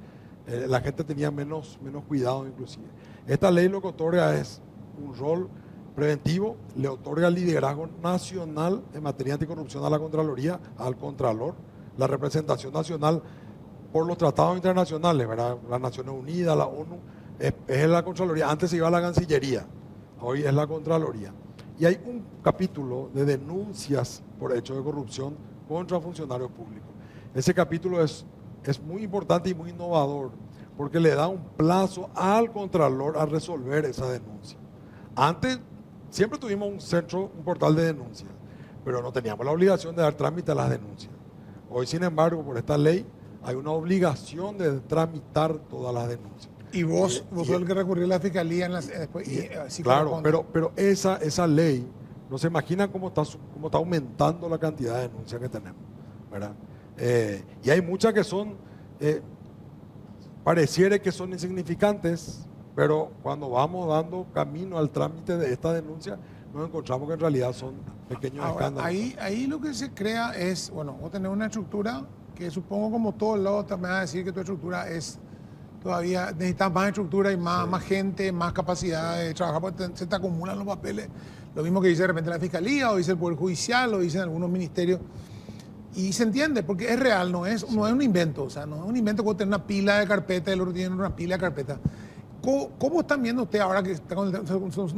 La gente tenía menos cuidado inclusive. Esta ley lo que otorga es un rol preventivo, le otorga liderazgo nacional en materia anticorrupción a la Contraloría, al Contralor, la representación nacional por los tratados internacionales, ¿verdad? Las Naciones Unidas, la ONU, es la Contraloría. Antes se iba a la Cancillería, hoy es la Contraloría. Y hay un capítulo de denuncias por hechos de corrupción contra funcionarios públicos. Ese capítulo es muy importante y muy innovador, porque le da un plazo al Contralor a resolver esa denuncia. Antes siempre tuvimos un portal de denuncias, pero no teníamos la obligación de dar trámite a las denuncias. Hoy, sin embargo, por esta ley, hay una obligación de tramitar todas las denuncias. Y vos sos el que recurrió a la fiscalía después. Claro, pero esa ley, no se imagina cómo está aumentando la cantidad de denuncias que tenemos, ¿verdad? Y hay muchas que son, pareciera que son insignificantes, pero cuando vamos dando camino al trámite de esta denuncia, nos encontramos que en realidad son pequeños escándalos. Ahí lo que se crea es, bueno, vos tenés una estructura que, supongo, como todos lados, también vas a decir que tu estructura es todavía, necesitas más estructura y más gente, más capacidad de trabajar, porque se te acumulan los papeles. Lo mismo que dice de repente la Fiscalía, o dice el Poder Judicial, o dicen algunos ministerios. Y se entiende, porque es real, no es un invento. O sea, no es un invento que vos tenés una pila de carpetas y el otro tiene una pila de carpetas. ¿Cómo están viendo ustedes ahora que está no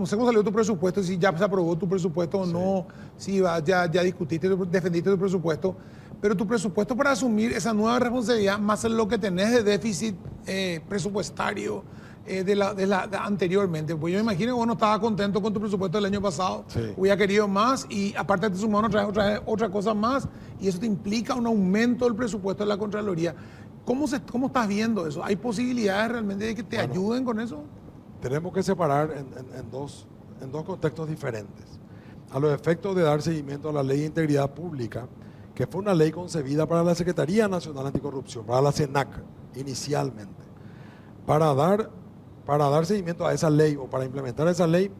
sé cómo salió tu presupuesto, si ya se aprobó tu presupuesto o no, si ya discutiste, defendiste tu presupuesto, pero tu presupuesto para asumir esa nueva responsabilidad, más lo que tenés de déficit presupuestario anteriormente? Pues yo me imagino que vos no estabas contento con tu presupuesto del año pasado, hubiera querido más, y aparte te sumaron otra cosa más, y eso te implica un aumento del presupuesto de la Contraloría. ¿Cómo estás viendo eso? ¿Hay posibilidades realmente de que te ayuden con eso? Tenemos que separar en dos contextos diferentes. A los efectos de dar seguimiento a la Ley de Integridad Pública, que fue una ley concebida para la Secretaría Nacional Anticorrupción, para la CENAC inicialmente. Para dar seguimiento a esa ley o para implementar esa ley,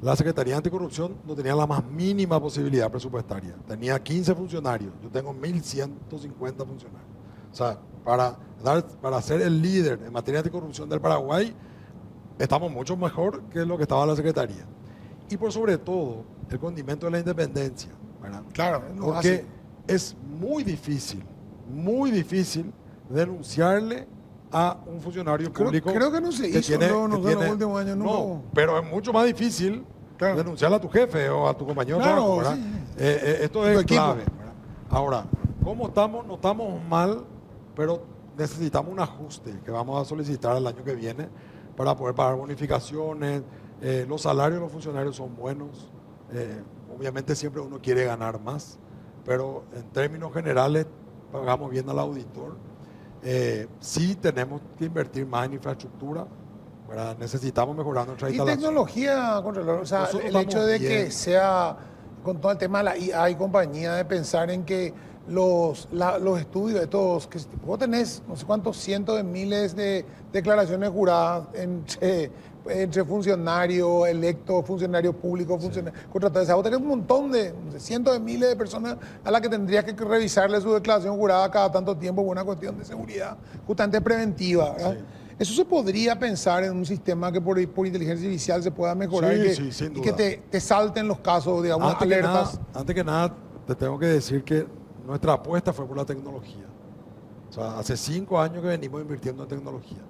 la Secretaría Anticorrupción no tenía la más mínima posibilidad presupuestaria. Tenía 15 funcionarios, yo tengo 1.150 funcionarios. O sea, para ser el líder en materia de anticorrupción del Paraguay, estamos mucho mejor que lo que estaba la Secretaría. Y por sobre todo, el condimento de la independencia, ¿verdad? Claro, porque es muy difícil denunciarle a un funcionario público. Creo que no se hizo en los últimos años. No, pero es mucho más difícil denunciarle a tu jefe o a tu compañero de trabajo, ¿verdad? Esto es clave, ¿verdad? Ahora, ¿cómo estamos? No estamos mal, pero necesitamos un ajuste que vamos a solicitar el año que viene para poder pagar bonificaciones. Los salarios de los funcionarios son buenos. Obviamente siempre uno quiere ganar más, pero en términos generales pagamos bien al auditor. Sí tenemos que invertir más en infraestructura, ¿verdad? Necesitamos mejorar nuestra Y instalación. tecnología, Contralor, o sea, Nosotros el hecho estamos de bien. que sea, con todo el tema de la IA y compañía, de pensar en que los estudios, estos, que vos tenés no sé cuántos cientos de miles de declaraciones juradas entre funcionarios electos, funcionarios públicos, funcionarios contratados. O sea, vos tenés un montón de no sé, cientos de miles de personas a las que tendrías que revisarle su declaración jurada cada tanto tiempo por una cuestión de seguridad, justamente preventiva, ¿verdad? Sí. Eso se podría pensar en un sistema que por inteligencia artificial se pueda mejorar Sí, y que, sí, sin y que duda. te salten los casos, digamos, alertas. Antes que nada, te tengo que decir que nuestra apuesta fue por la tecnología. O sea, hace 5 años que venimos invirtiendo en tecnología.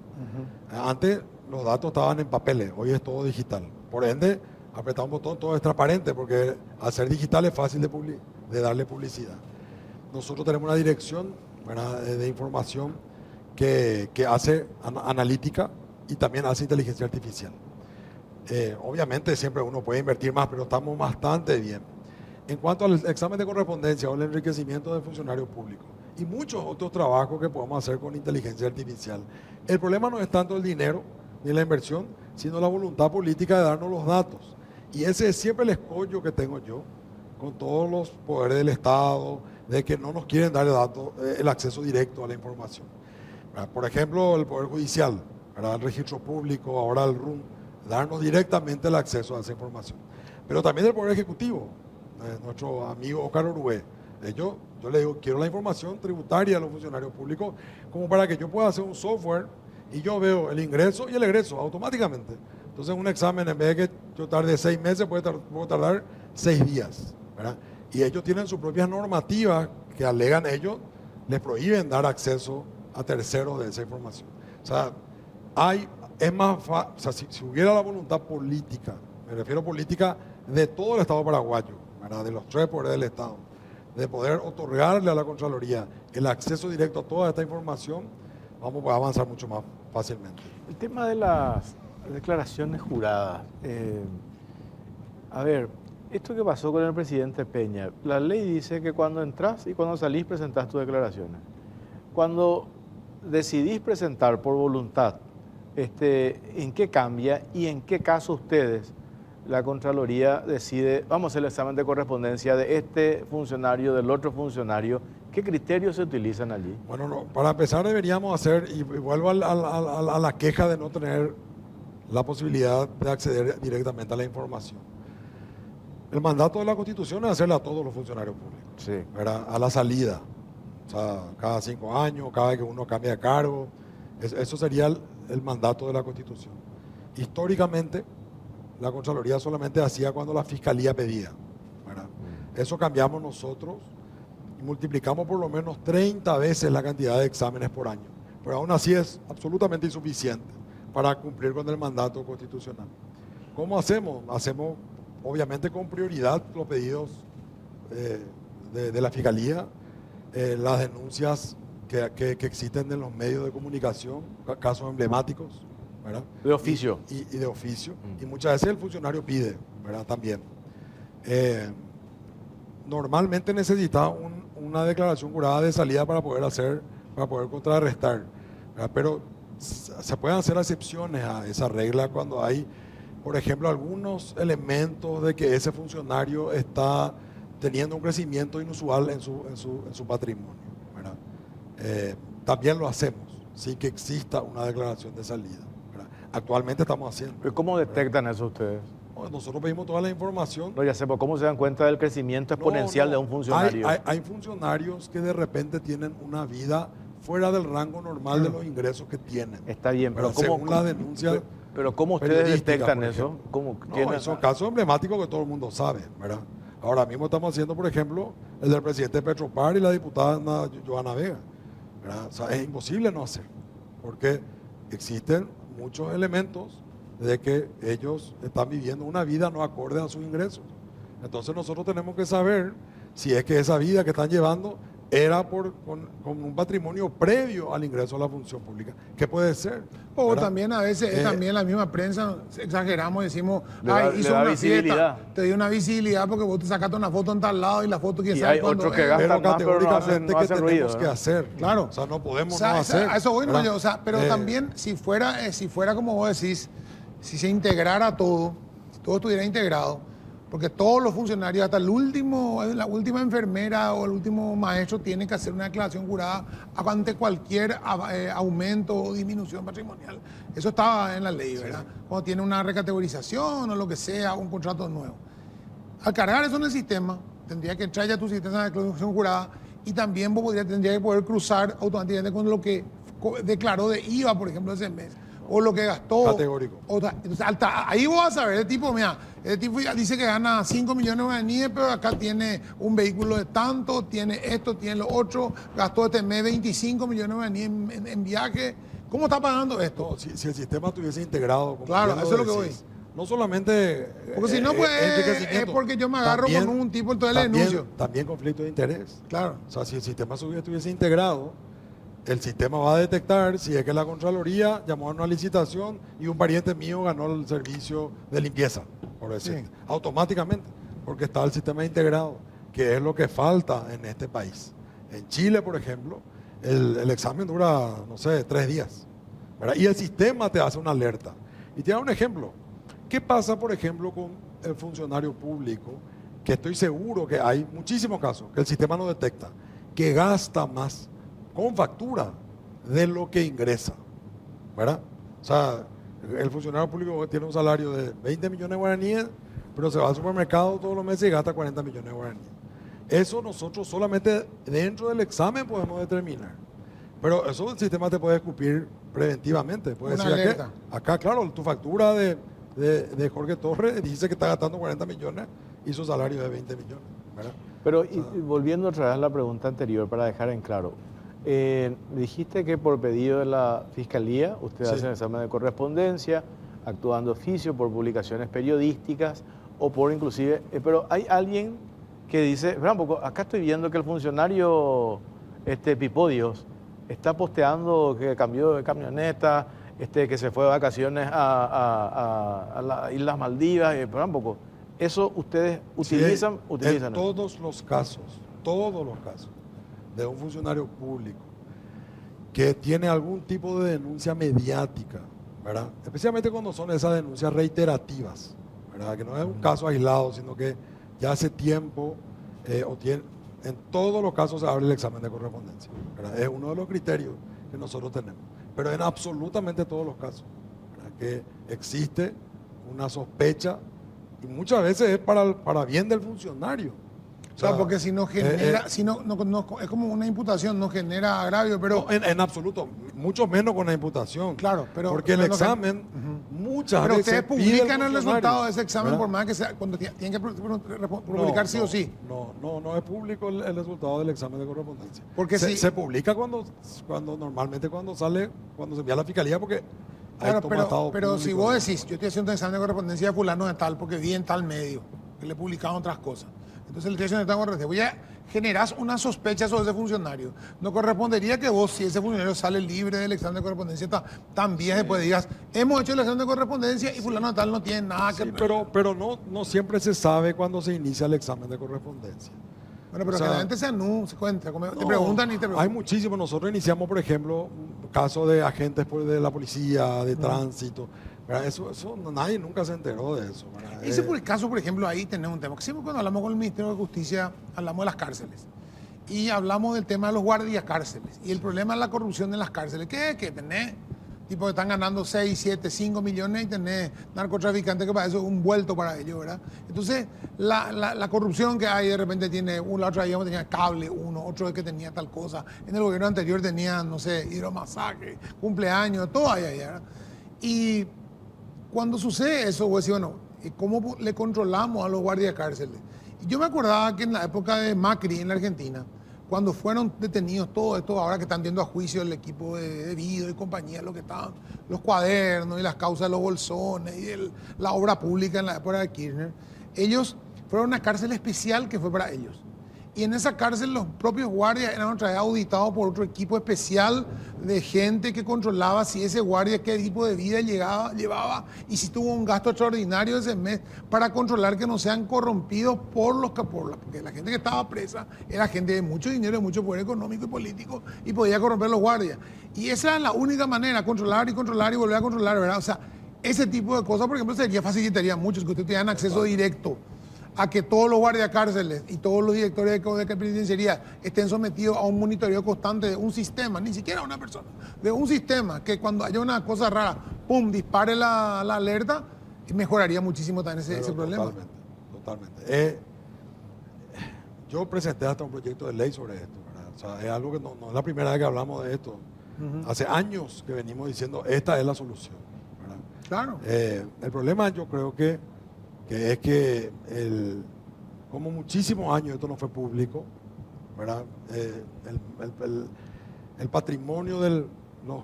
Antes los datos estaban en papeles, hoy es todo digital. Por ende, apretar un botón, todo es transparente, porque al ser digital es fácil de darle publicidad. Nosotros tenemos una dirección, ¿verdad?, de información que hace analítica y también hace inteligencia artificial. Obviamente siempre uno puede invertir más, pero estamos bastante bien. En cuanto al examen de correspondencia o el enriquecimiento de funcionarios públicos y muchos otros trabajos que podemos hacer con inteligencia artificial, el problema no es tanto el dinero ni la inversión, sino la voluntad política de darnos los datos. Y ese es siempre el escollo que tengo yo con todos los poderes del Estado, de que no nos quieren dar el acceso directo a la información. Por ejemplo, el Poder Judicial, el registro público, ahora el RUM, darnos directamente el acceso a esa información. Pero también el Poder Ejecutivo, nuestro amigo Oscar Orué. Yo le digo, quiero la información tributaria de los funcionarios públicos como para que yo pueda hacer un software y yo veo el ingreso y el egreso automáticamente. Entonces un examen, en vez de que yo tarde 6 meses, puedo tardar 6 días, ¿verdad? Y ellos tienen sus propias normativas que alegan ellos, les prohíben dar acceso a terceros de esa información. O sea, es más fácil, o sea, si hubiera la voluntad política, me refiero a política de todo el Estado paraguayo, ¿verdad?, de los 3 poderes del Estado, de poder otorgarle a la Contraloría el acceso directo a toda esta información, vamos a avanzar mucho más fácilmente. El tema de las declaraciones juradas. A ver, esto que pasó con el presidente Peña, la ley dice que cuando entras y cuando salís presentás tus declaraciones. Cuando decidís presentar por voluntad, ¿en qué cambia y en qué caso ustedes, la Contraloría, decide, vamos a hacer el examen de correspondencia de este funcionario, del otro funcionario? ¿Qué criterios se utilizan allí? Bueno, no, para empezar deberíamos hacer, y vuelvo a la queja de no tener la posibilidad de acceder directamente a la información. El mandato de la Constitución es hacerle a todos los funcionarios públicos, Sí. ¿verdad?, a la salida. O sea, cada 5 años, cada vez que uno cambia de cargo. Eso sería el mandato de la Constitución. Históricamente, la Contraloría solamente hacía cuando la Fiscalía pedía, ¿verdad? Eso cambiamos nosotros y multiplicamos por lo menos 30 veces la cantidad de exámenes por año. Pero aún así es absolutamente insuficiente para cumplir con el mandato constitucional. ¿Cómo hacemos? Hacemos, obviamente, con prioridad los pedidos de la Fiscalía, las denuncias que existen en los medios de comunicación, casos emblemáticos, ¿verdad?, De oficio. Y de oficio. Y muchas veces el funcionario pide, ¿verdad?, también. Normalmente necesita una declaración jurada de salida para poder contrarrestar, ¿verdad? Pero se pueden hacer excepciones a esa regla cuando hay, por ejemplo, algunos elementos de que ese funcionario está teniendo un crecimiento inusual en su patrimonio, ¿verdad? También lo hacemos sin que exista una declaración de salida, ¿verdad? Actualmente estamos haciendo. ¿Pero cómo detectan eso ustedes? Nosotros pedimos toda la información. No, ya sé, pero ¿cómo se dan cuenta del crecimiento exponencial de un funcionario? Hay funcionarios que de repente tienen una vida fuera del rango normal de los ingresos que tienen. Está bien, pero según la denuncia. Pero ¿cómo ustedes periodística, detectan por eso? ejemplo. ¿Quiénes- Son casos emblemáticos que todo el mundo sabe, ¿verdad? Ahora mismo estamos haciendo, por ejemplo, el del presidente Petropar y la diputada Joana Vega, ¿verdad? O sea, es imposible no hacer, porque existen muchos elementos de que ellos están viviendo una vida no acorde a sus ingresos. Entonces nosotros tenemos que saber si es que esa vida que están llevando era con un patrimonio previo al ingreso a la función pública. ¿Qué puede ser? O ¿verdad? también a veces, también la misma prensa, exageramos, decimos, Le da una visibilidad. fiesta, te dio una visibilidad porque vos te sacaste una foto en tal lado y la foto que Y sabe hay cuándo otros que es. gastan Pero más, pero no categóricamente hacen que tenemos ruido, que ¿no? hacer. Claro. O sea, no podemos O sea, no hacer. a eso voy, ¿verdad? yo, o sea, pero también si fuera como vos decís, si se integrara todo, si todo estuviera integrado, porque todos los funcionarios, hasta la última enfermera o el último maestro, tienen que hacer una declaración jurada ante cualquier aumento o disminución patrimonial. Eso estaba en la ley, ¿verdad? Cuando tiene una recategorización o lo que sea, un contrato nuevo. Al cargar eso en el sistema, tendría que entrar ya tu sistema de declaración jurada y también vos tendría que poder cruzar automáticamente con lo que declaró de IVA, por ejemplo, ese mes. O lo que gastó. Categórico. Entonces, ahí vos vas a ver, el tipo ya dice que gana 5 millones de guaraníes, pero acá tiene un vehículo de tanto, tiene esto, tiene lo otro, gastó este mes 25 millones de guaraníes en viaje. ¿Cómo está pagando esto? No, si el sistema estuviese integrado, como Claro, ya eso es lo que voy. No solamente. Porque si no, pues es porque yo me agarro con un tipo, entonces le denuncio. También conflicto de interés. Claro. O sea, si el sistema estuviese integrado, el sistema va a detectar si es que la Contraloría llamó a una licitación y un pariente mío ganó el servicio de limpieza, por decir, Sí. automáticamente, porque está el sistema integrado, que es lo que falta en este país. En Chile, por ejemplo, el examen dura, no sé, 3 días, ¿verdad? Y el sistema te hace una alerta. Y te da un ejemplo. ¿Qué pasa, por ejemplo, con el funcionario público? Que estoy seguro que hay muchísimos casos que el sistema no detecta, que gasta más con factura de lo que ingresa, ¿verdad? O sea, el funcionario público tiene un salario de 20 millones de guaraníes, pero se va al supermercado todos los meses y gasta 40 millones de guaraníes. Eso nosotros solamente dentro del examen podemos determinar. Pero eso el sistema te puede escupir preventivamente. Puede Una decir, alerta. acá, claro, tu factura de Jorge Torres dice que está gastando 40 millones y su salario es de 20 millones, ¿verdad? Pero y volviendo otra vez a la pregunta anterior, para dejar en claro, dijiste que por pedido de la Fiscalía, usted Sí. hace el examen de correspondencia, actuando oficio por publicaciones periodísticas o por inclusive, pero hay alguien que dice, espera un poco, acá estoy viendo que el funcionario Pipodios está posteando que cambió de camioneta, que se fue de vacaciones a las Islas Maldivas, espera un poco. ¿Eso ustedes utilizan? En todos los casos de un funcionario público que tiene algún tipo de denuncia mediática, ¿verdad? Especialmente cuando son esas denuncias reiterativas, ¿verdad? Que no es un caso aislado, sino que ya hace tiempo, en todos los casos se abre el examen de correspondencia, ¿verdad? Es uno de los criterios que nosotros tenemos, pero en absolutamente todos los casos, ¿verdad? Que existe una sospecha y muchas veces es para bien del funcionario. O sea, porque si no genera, es como una imputación, no genera agravio, pero... No, en absoluto, mucho menos con la imputación. Claro, pero... Porque el pero no se- examen, muchas Pero veces ustedes pide publican el funcionario, resultado de ese examen, ¿verdad? por más que sea, cuando tienen que publicar sí o sí. No es público el resultado del examen de correspondencia. Porque se, si- se publica normalmente cuando se envía a la fiscalía, porque hay Claro, tomado pero si público, vos ¿no? decís, yo estoy haciendo un examen de correspondencia de fulano de tal, porque vi en tal medio, que le publicaron otras cosas. Entonces le estoy haciendo esta correspondencia. Voy a generar una sospecha sobre ese funcionario. No correspondería que vos, si ese funcionario sale libre del examen de correspondencia, también después digas, hemos hecho el examen de correspondencia y fulano de tal no tiene nada que Sí, ver. pero no siempre se sabe cuándo se inicia el examen de correspondencia. Bueno, pero o sea, generalmente se anuncia, se cuenta, te No, preguntan y te preguntan. Hay muchísimos. Nosotros iniciamos, por ejemplo, un caso de agentes de la policía, de tránsito. ¿Verdad? Eso nadie nunca se enteró de eso. ¿Verdad? Ese por el caso, por ejemplo, ahí tenemos un tema. Que siempre cuando hablamos con el Ministerio de Justicia, hablamos de las cárceles. Y hablamos del tema de los guardias cárceles. Y el problema es la corrupción en las cárceles. ¿Qué es? Que tenés tipos que están ganando 6, 7, 5 millones y tenés narcotraficantes que para eso es un vuelto para ellos, ¿verdad? Entonces, la corrupción que hay de repente tiene, la otra digamos tenía cable, otro que tenía tal cosa. En el gobierno anterior tenía, no sé, hidromasaje, cumpleaños, todo ahí, ¿verdad? Y cuando sucede eso, vos decís, bueno, ¿cómo le controlamos a los guardias de cárceles? Y yo me acordaba que en la época de Macri en la Argentina, cuando fueron detenidos todos estos, ahora que están yendo a juicio el equipo de Vido y compañía, lo que estaban, los cuadernos y las causas de los bolsones y la obra pública en la época de Kirchner, ellos fueron a una cárcel especial que fue para ellos. Y en esa cárcel los propios guardias eran otra vez auditados por otro equipo especial de gente que controlaba si ese guardia qué tipo de vida llevaba y si tuvo un gasto extraordinario ese mes para controlar que no sean corrompidos porque la gente que estaba presa era gente de mucho dinero, de mucho poder económico y político y podía corromper a los guardias. Y esa era la única manera, controlar y volver a controlar, ¿verdad? O sea, ese tipo de cosas, por ejemplo, facilitaría mucho que ustedes tuvieran acceso directo a que todos los guardiacárceles y todos los directores de penitenciaría estén sometidos a un monitoreo constante de un sistema, ni siquiera una persona, de un sistema que cuando haya una cosa rara, ¡pum!, dispare la alerta, mejoraría muchísimo también ese problema. Totalmente. Yo presenté hasta un proyecto de ley sobre esto, ¿verdad? O sea, es algo que no es la primera vez que hablamos de esto. Hace años que venimos diciendo, esta es la solución, ¿verdad? Claro. El problema yo creo que es que como muchísimos años esto no fue público, ¿verdad? El patrimonio de los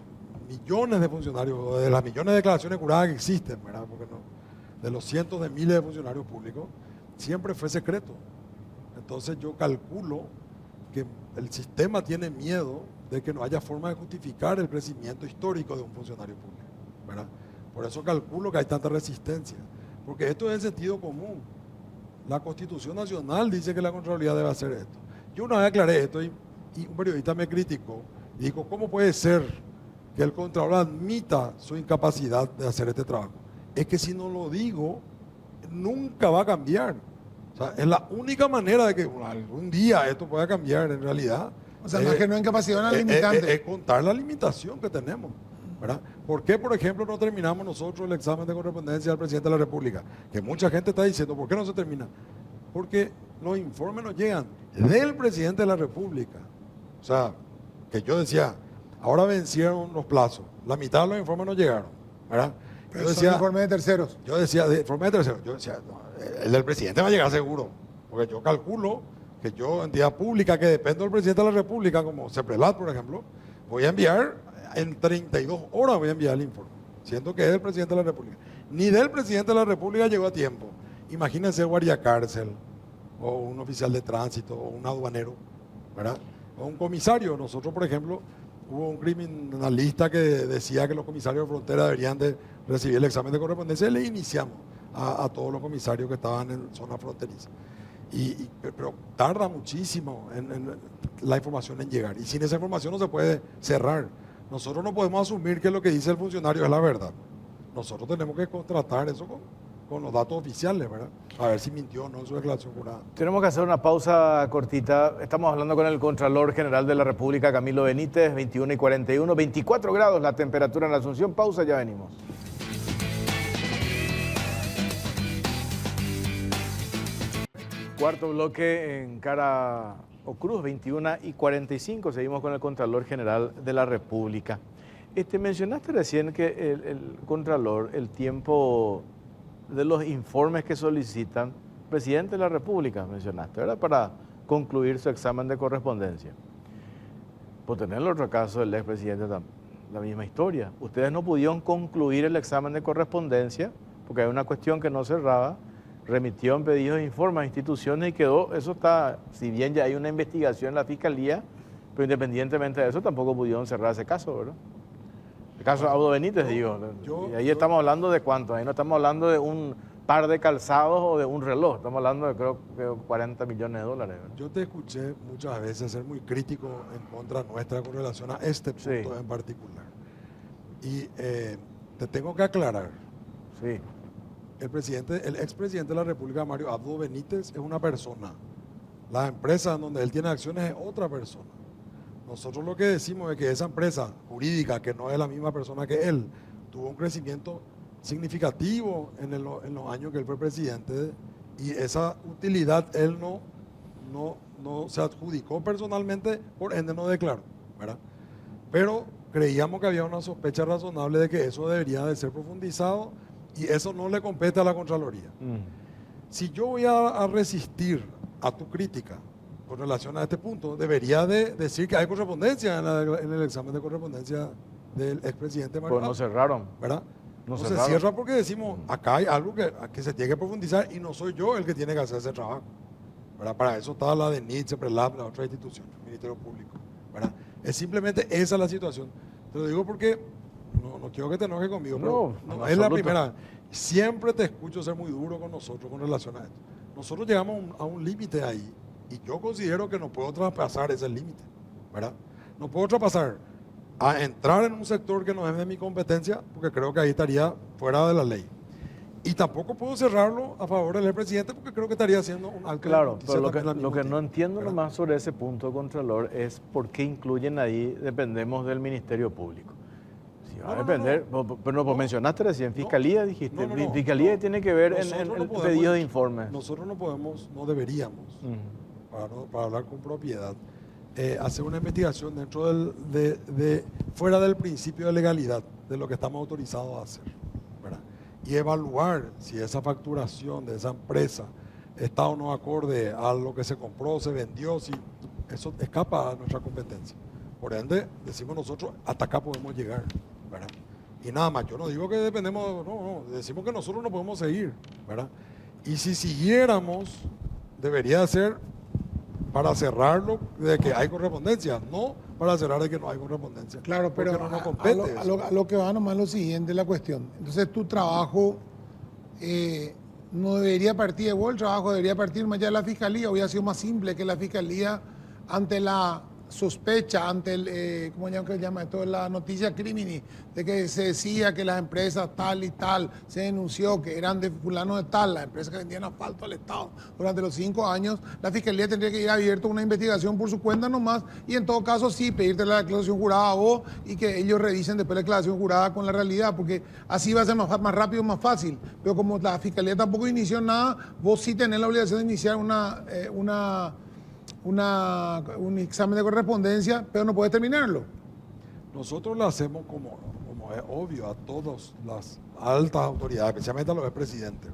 millones de funcionarios, de las millones de declaraciones juradas que existen, ¿verdad? Porque de los cientos de miles de funcionarios públicos, siempre fue secreto. Entonces yo calculo que el sistema tiene miedo de que no haya forma de justificar el crecimiento histórico de un funcionario público, ¿verdad? Por eso calculo que hay tanta resistencia. Porque esto es el sentido común. La Constitución Nacional dice que la Contraloría debe hacer esto. Yo una vez aclaré esto y un periodista me criticó y dijo, ¿cómo puede ser que el Contralor admita su incapacidad de hacer este trabajo? Es que si no lo digo, nunca va a cambiar. O sea, es la única manera de que algún día esto pueda cambiar en realidad. O sea, más que no incapacidad, una limitante. Es contar la limitación que tenemos, ¿verdad? ¿Por qué, por ejemplo, no terminamos nosotros el examen de correspondencia del presidente de la República? Que mucha gente está diciendo, ¿por qué no se termina? Porque los informes nos llegan del presidente de la República. O sea, que yo decía, ahora vencieron los plazos, la mitad de los informes no llegaron, ¿verdad? Pero yo decía, son informes de terceros. Yo decía, de informes de terceros, yo decía, no, el del presidente va a llegar seguro, porque yo calculo que yo, entidad pública que dependo del presidente de la República, como CEPRELAT, por ejemplo, voy a enviar, en 32 horas voy a enviar el informe, siendo que es del presidente de la República. Ni del presidente de la República llegó a tiempo. Imagínense guardiacárcel, o un oficial de tránsito, o un aduanero, ¿verdad? O un comisario. Nosotros, por ejemplo, hubo un criminalista que decía que los comisarios de frontera deberían de recibir el examen de correspondencia y le iniciamos a todos los comisarios que estaban en zona fronteriza. Pero tarda muchísimo en la información en llegar. Y sin esa información no se puede cerrar. Nosotros no podemos asumir que lo que dice el funcionario es la verdad. Nosotros tenemos que contratar eso con los datos oficiales, ¿verdad? A ver si mintió o no en su declaración jurada. Tenemos que hacer una pausa cortita. Estamos hablando con el Contralor General de la República, Camilo Benítez, 21:41, 24 grados la temperatura en la Asunción. Pausa, ya venimos. Cuarto bloque en Cara o Cruz, 21:45. Seguimos con el Contralor General de la República. Mencionaste recién que el Contralor, el tiempo de los informes que solicitan, presidente de la República, mencionaste, ¿verdad? Para concluir su examen de correspondencia. Por tener el otro caso del expresidente, la misma historia. Ustedes no pudieron concluir el examen de correspondencia porque hay una cuestión que no cerraba, remitió en pedidos de informes a instituciones y quedó, eso está, si bien ya hay una investigación en la Fiscalía, pero independientemente de eso tampoco pudieron cerrar ese caso, ¿verdad? El caso de Audo Benítez, digo. Y ahí estamos hablando de cuánto, ahí no estamos hablando de un par de calzados o de un reloj, estamos hablando de creo que 40 millones de dólares. ¿Verdad? Yo te escuché muchas veces ser muy crítico en contra nuestra con relación a este punto en particular. Y te tengo que aclarar. Sí. El expresidente de la República, Mario Abdo Benítez, es una persona. La empresa en donde él tiene acciones es otra persona. Nosotros lo que decimos es que esa empresa jurídica, que no es la misma persona que él, tuvo un crecimiento significativo en los años que él fue presidente y esa utilidad él no se adjudicó personalmente, por ende no declaró, ¿verdad? Pero creíamos que había una sospecha razonable de que eso debería de ser profundizado y eso no le compete a la Contraloría. Si yo voy a resistir a tu crítica con relación a este punto, debería de decir que hay correspondencia en el examen de correspondencia del expresidente Mario. Pues no cerraron. ¿Verdad? No se cierra porque decimos, acá hay algo que se tiene que profundizar y no soy yo el que tiene que hacer ese trabajo, ¿verdad? Para eso está la DENIT, CEPRELAB, la otra institución, el Ministerio Público, ¿verdad? Es simplemente esa la situación. Te lo digo porque no quiero que te enojes conmigo, pero No, es la absoluto. primera. Siempre te escucho ser muy duro con nosotros con relación a esto. Nosotros llegamos a un límite ahí y yo considero que no puedo traspasar ese límite, ¿verdad? No puedo traspasar a entrar en un sector que no es de mi competencia porque creo que ahí estaría fuera de la ley. Y tampoco puedo cerrarlo a favor del presidente porque creo que estaría haciendo un acto de Claro, justicia pero también al lo mismo que no tiempo, entiendo ¿verdad? nomás sobre ese punto, Contralor, es por qué incluyen ahí, dependemos del Ministerio Público. Si va a depender, pero no, mencionaste recién, Fiscalía, dijiste, Fiscalía tiene que ver en Nosotros no el podemos- pedido de informes. Nosotros no podemos, no deberíamos, para hablar con propiedad, hacer una investigación dentro fuera del principio de legalidad de lo que estamos autorizados a hacer, ¿verdad? Y evaluar si esa facturación de esa empresa está o no acorde a lo que se compró, se vendió, si eso escapa a nuestra competencia. Por ende, decimos nosotros, hasta acá podemos llegar, ¿verdad? Y nada más, yo no digo que dependemos, decimos que nosotros no podemos seguir, ¿verdad? Y si siguiéramos, debería ser para cerrarlo de que hay correspondencia, no para cerrar de que no hay correspondencia. Claro, pero porque no nos compete eso. a lo que va nomás lo siguiente, la cuestión. Entonces tu trabajo no debería partir de vos, el trabajo debería partir más allá de la Fiscalía. Hubiera sido más simple que la Fiscalía, ante la sospecha, ante el, ¿cómo se llama esto? La noticia crimini, de que se decía que las empresas tal y tal, se denunció que eran de fulano de tal, las empresas que vendían asfalto al Estado durante los 5 años, la Fiscalía tendría que ir abierto una investigación por su cuenta nomás y en todo caso sí, pedirte la declaración jurada a vos y que ellos revisen después la declaración jurada con la realidad, porque así va a ser más rápido, más fácil. Pero como la Fiscalía tampoco inició nada, vos sí tenés la obligación de iniciar un examen de correspondencia, pero no puedes terminarlo. Nosotros lo hacemos como es obvio a todas las altas autoridades, especialmente a los presidentes.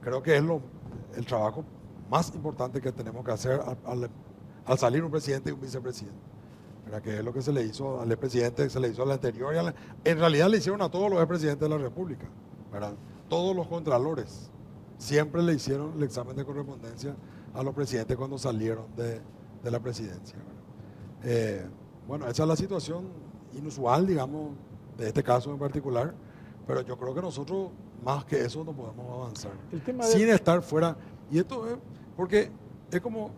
Creo que es el trabajo más importante que tenemos que hacer al salir un presidente y un vicepresidente. ¿Verdad? Que es lo que se le hizo al presidente, se le hizo al anterior. En realidad le hicieron a todos los presidentes de la República. ¿Verdad? Todos los contralores siempre le hicieron el examen de correspondencia a los presidentes cuando salieron de la presidencia. Bueno, esa es la situación inusual, digamos, de este caso en particular, pero yo creo que nosotros más que eso no podemos avanzar sin estar fuera. Y esto es porque es como,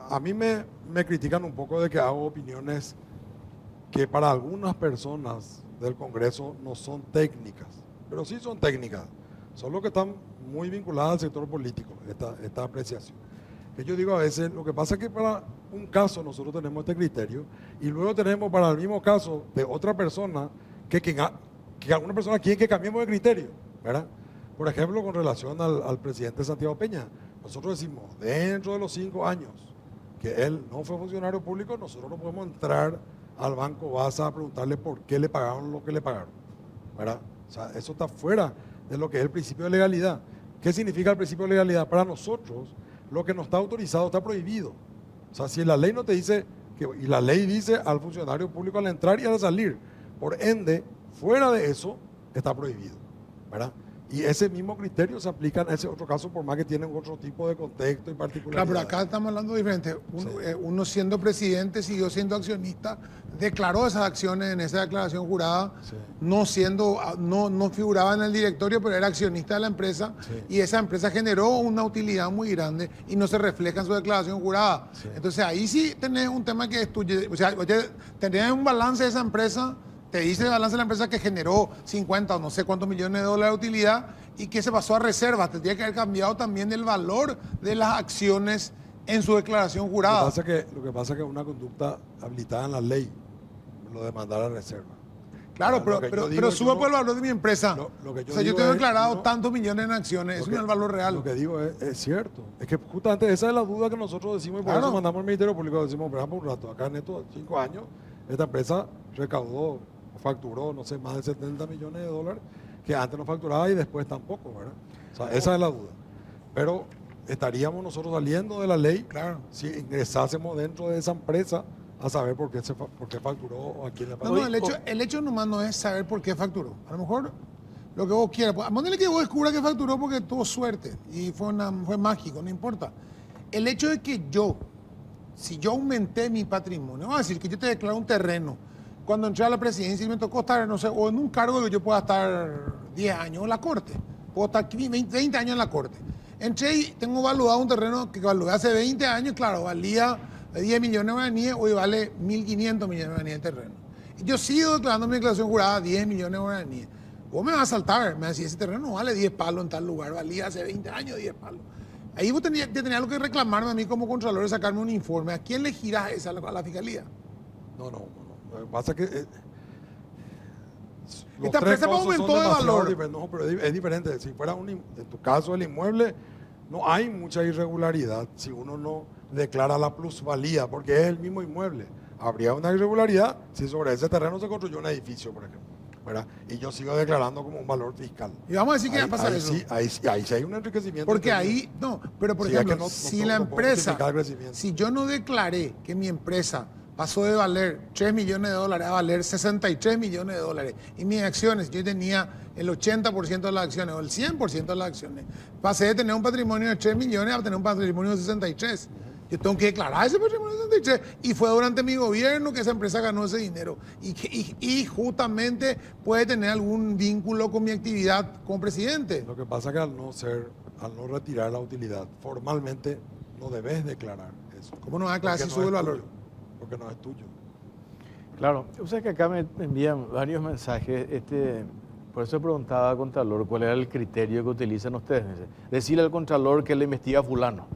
a mí me critican un poco de que hago opiniones que para algunas personas del Congreso no son técnicas, pero sí son técnicas, solo que están muy vinculadas al sector político, esta apreciación. Que yo digo a veces, lo que pasa es que para un caso nosotros tenemos este criterio y luego tenemos para el mismo caso de otra persona que alguna persona quiere que cambiemos de criterio, ¿verdad? Por ejemplo, con relación al presidente Santiago Peña, nosotros decimos, dentro de los 5 años que él no fue funcionario público, nosotros no podemos entrar al Banco Basa a preguntarle por qué le pagaron lo que le pagaron, ¿verdad? O sea, eso está fuera de lo que es el principio de legalidad. ¿Qué significa el principio de legalidad? Para nosotros, lo que no está autorizado está prohibido. O sea, si la ley no te dice, y la ley dice al funcionario público al entrar y al salir, por ende, fuera de eso, está prohibido, ¿verdad? Y ese mismo criterio se aplica en ese otro caso, por más que tienen otro tipo de contexto y particularidad. Claro, pero acá estamos hablando diferente. Uno siendo presidente, siguió siendo accionista, declaró esas acciones en esa declaración jurada, no figuraba en el directorio, pero era accionista de la empresa, y esa empresa generó una utilidad muy grande y no se refleja en su declaración jurada. Entonces ahí sí tenés un tema que es tuyo, o sea, tenés un balance de esa empresa. Te dice el balance de la empresa que generó 50 o no sé cuántos millones de dólares de utilidad y que se pasó a reservas. Tendría que haber cambiado también el valor de las acciones en su declaración jurada. Lo que pasa es que es una conducta habilitada en la ley, lo de mandar a reserva. Claro, pero sube por el valor de mi empresa. Yo tengo declarado tantos millones en acciones, eso no es el valor real. Lo que digo es cierto. Es que justamente esa es la duda que nosotros decimos y por eso mandamos al Ministerio Público. Decimos, por ejemplo, un rato, acá en estos 5 años, esta empresa recaudó, facturó, no sé, más de 70 millones de dólares, que antes no facturaba y después tampoco, ¿verdad? O sea, esa es la duda. Pero estaríamos nosotros saliendo de la ley si ingresásemos dentro de esa empresa a saber por qué facturó o a quién le pagó. No, el hecho nomás no es saber por qué facturó. A lo mejor lo que vos quieras. Ponele que vos descubras que facturó porque tuvo suerte y fue mágico, no importa. El hecho de que si yo aumenté mi patrimonio, vamos a decir que yo te declaro un terreno, cuando entré a la presidencia y me tocó estar, no sé, o en un cargo que yo pueda estar 10 años en la corte, puedo estar 20 años en la corte. Entré y tengo valuado un terreno que valué hace 20 años, claro, valía 10 millones de guaraníes, hoy vale 1.500 millones de guaraníes el terreno. Y yo sigo declarando mi declaración jurada 10 millones de guaraníes. Vos me vas a saltar, me vas a decir, ese terreno no vale 10 palos en tal lugar, valía hace 20 años 10 palos. Ahí vos tenías algo que reclamarme a mí como contralor y sacarme un informe. ¿A quién le girás esa a la fiscalía? No. Lo que pasa es que esta empresa aumentó de valor. No, pero es diferente. Si fuera en tu caso el inmueble, no hay mucha irregularidad si uno no declara la plusvalía, porque es el mismo inmueble. Habría una irregularidad si sobre ese terreno se construyó un edificio, por ejemplo, ¿verdad? Y yo sigo declarando como un valor fiscal. Y vamos a decir que va a pasar eso. Ahí sí hay un enriquecimiento. Porque ahí, no, pero por ejemplo, si la empresa, si yo no declaré que mi empresa pasó de valer 3 millones de dólares a valer 63 millones de dólares, y mis acciones, yo tenía el 80% de las acciones o el 100% de las acciones, pasé de tener un patrimonio de 3 millones a tener un patrimonio de 63. Yo tengo que declarar ese patrimonio de 63. Y fue durante mi gobierno que esa empresa ganó ese dinero. Y justamente puede tener algún vínculo con mi actividad como presidente. Lo que pasa es que al no retirar la utilidad, formalmente no debes declarar eso. ¿Cómo no vas a declarar si sube el valor? Porque no es tuyo. Claro, o sea que acá me envían varios mensajes, por eso preguntaba al Contralor cuál era el criterio que utilizan ustedes. Decirle al Contralor que le investiga a fulano.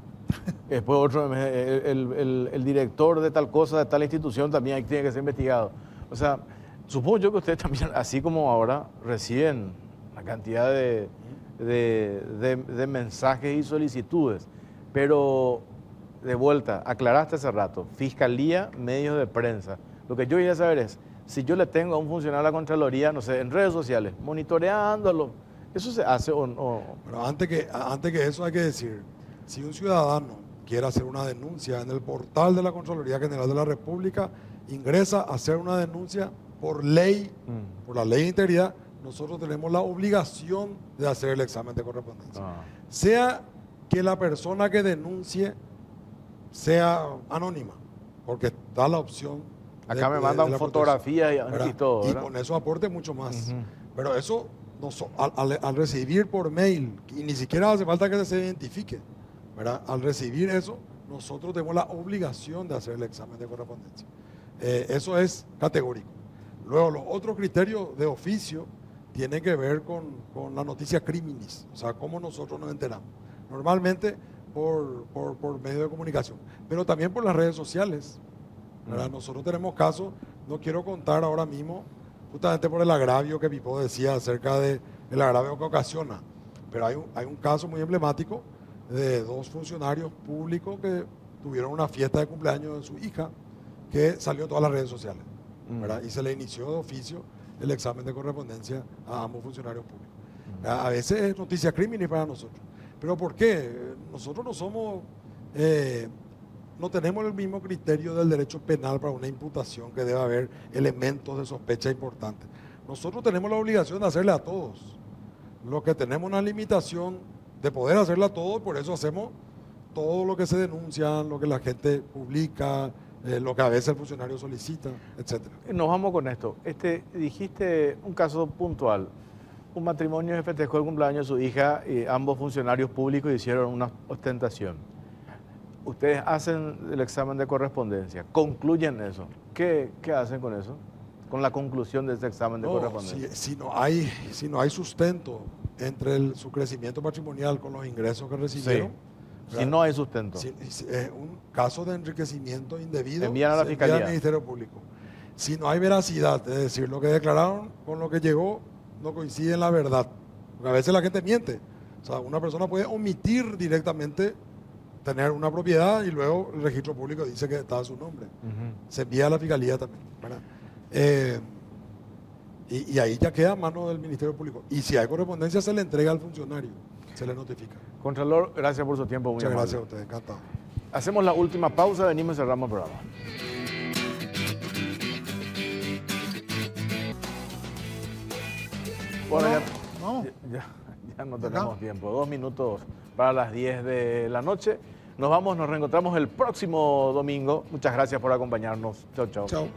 Después otro, el director de tal cosa, de tal institución también tiene que ser investigado. O sea, supongo yo que ustedes también, así como ahora, reciben una cantidad de mensajes y solicitudes, pero de vuelta, aclaraste hace rato, Fiscalía, medios de prensa. Lo que yo quería saber es, si yo le tengo a un funcionario de la Contraloría, no sé, en redes sociales, monitoreándolo, ¿eso se hace o no? Pero antes que eso hay que decir, si un ciudadano quiere hacer una denuncia en el portal de la Contraloría General de la República, ingresa a hacer una denuncia por ley, por la ley de integridad, nosotros tenemos la obligación de hacer el examen de correspondencia. Sea que la persona que denuncie sea anónima, porque da la opción. Acá me mandan fotografías y todo, ¿verdad? Y con eso aporte mucho más. Pero eso, al recibir por mail, y ni siquiera hace falta que se identifique, ¿verdad? Al recibir eso, nosotros tenemos la obligación de hacer el examen de correspondencia. Eso es categórico. Luego, los otros criterios de oficio tienen que ver con la noticia criminis, o sea, cómo nosotros nos enteramos. Normalmente por medio de comunicación, pero también por las redes sociales. Nosotros tenemos casos, no quiero contar ahora mismo, justamente por el agravio que Pipo decía acerca del agravio que ocasiona, pero hay un caso muy emblemático de 2 funcionarios públicos que tuvieron una fiesta de cumpleaños de su hija que salió en todas las redes sociales, ¿verdad? Y se le inició de oficio el examen de correspondencia a ambos funcionarios públicos. A veces es noticia criminal para nosotros. ¿Pero por qué? Nosotros no tenemos el mismo criterio del derecho penal para una imputación, que debe haber elementos de sospecha importantes. Nosotros tenemos la obligación de hacerle a todos. Lo que tenemos una limitación de poder hacerle a todos, por eso hacemos todo lo que se denuncia, lo que la gente publica, lo que a veces el funcionario solicita, etc. Nos vamos con esto. Dijiste un caso puntual. Un matrimonio que festejó el cumpleaños de su hija y ambos funcionarios públicos hicieron una ostentación. Ustedes hacen el examen de correspondencia, concluyen eso. ¿Qué hacen con eso? Con la conclusión de ese examen de correspondencia. Si no hay sustento entre su crecimiento patrimonial con los ingresos que recibieron. Sí. Si no hay sustento. Si un caso de enriquecimiento indebido, envían a la Fiscalía. Envía al Ministerio Público. Si no hay veracidad, es decir, lo que declararon con lo que llegó no coincide en la verdad. Porque a veces la gente miente. O sea, una persona puede omitir directamente tener una propiedad y luego el registro público dice que está a su nombre. Se envía a la Fiscalía también, ¿verdad? Y ahí ya queda a mano del Ministerio Público. Y si hay correspondencia, se le entrega al funcionario, se le notifica. Contralor, gracias por su tiempo. Muchas gracias a ustedes, encantado. Hacemos la última pausa, venimos y cerramos el programa. Bueno, ya. No, vamos. Ya no tenemos tiempo. 2 minutos para las 10 de la noche. Nos vamos, nos reencontramos el próximo domingo. Muchas gracias por acompañarnos. Chau, chau. Chao.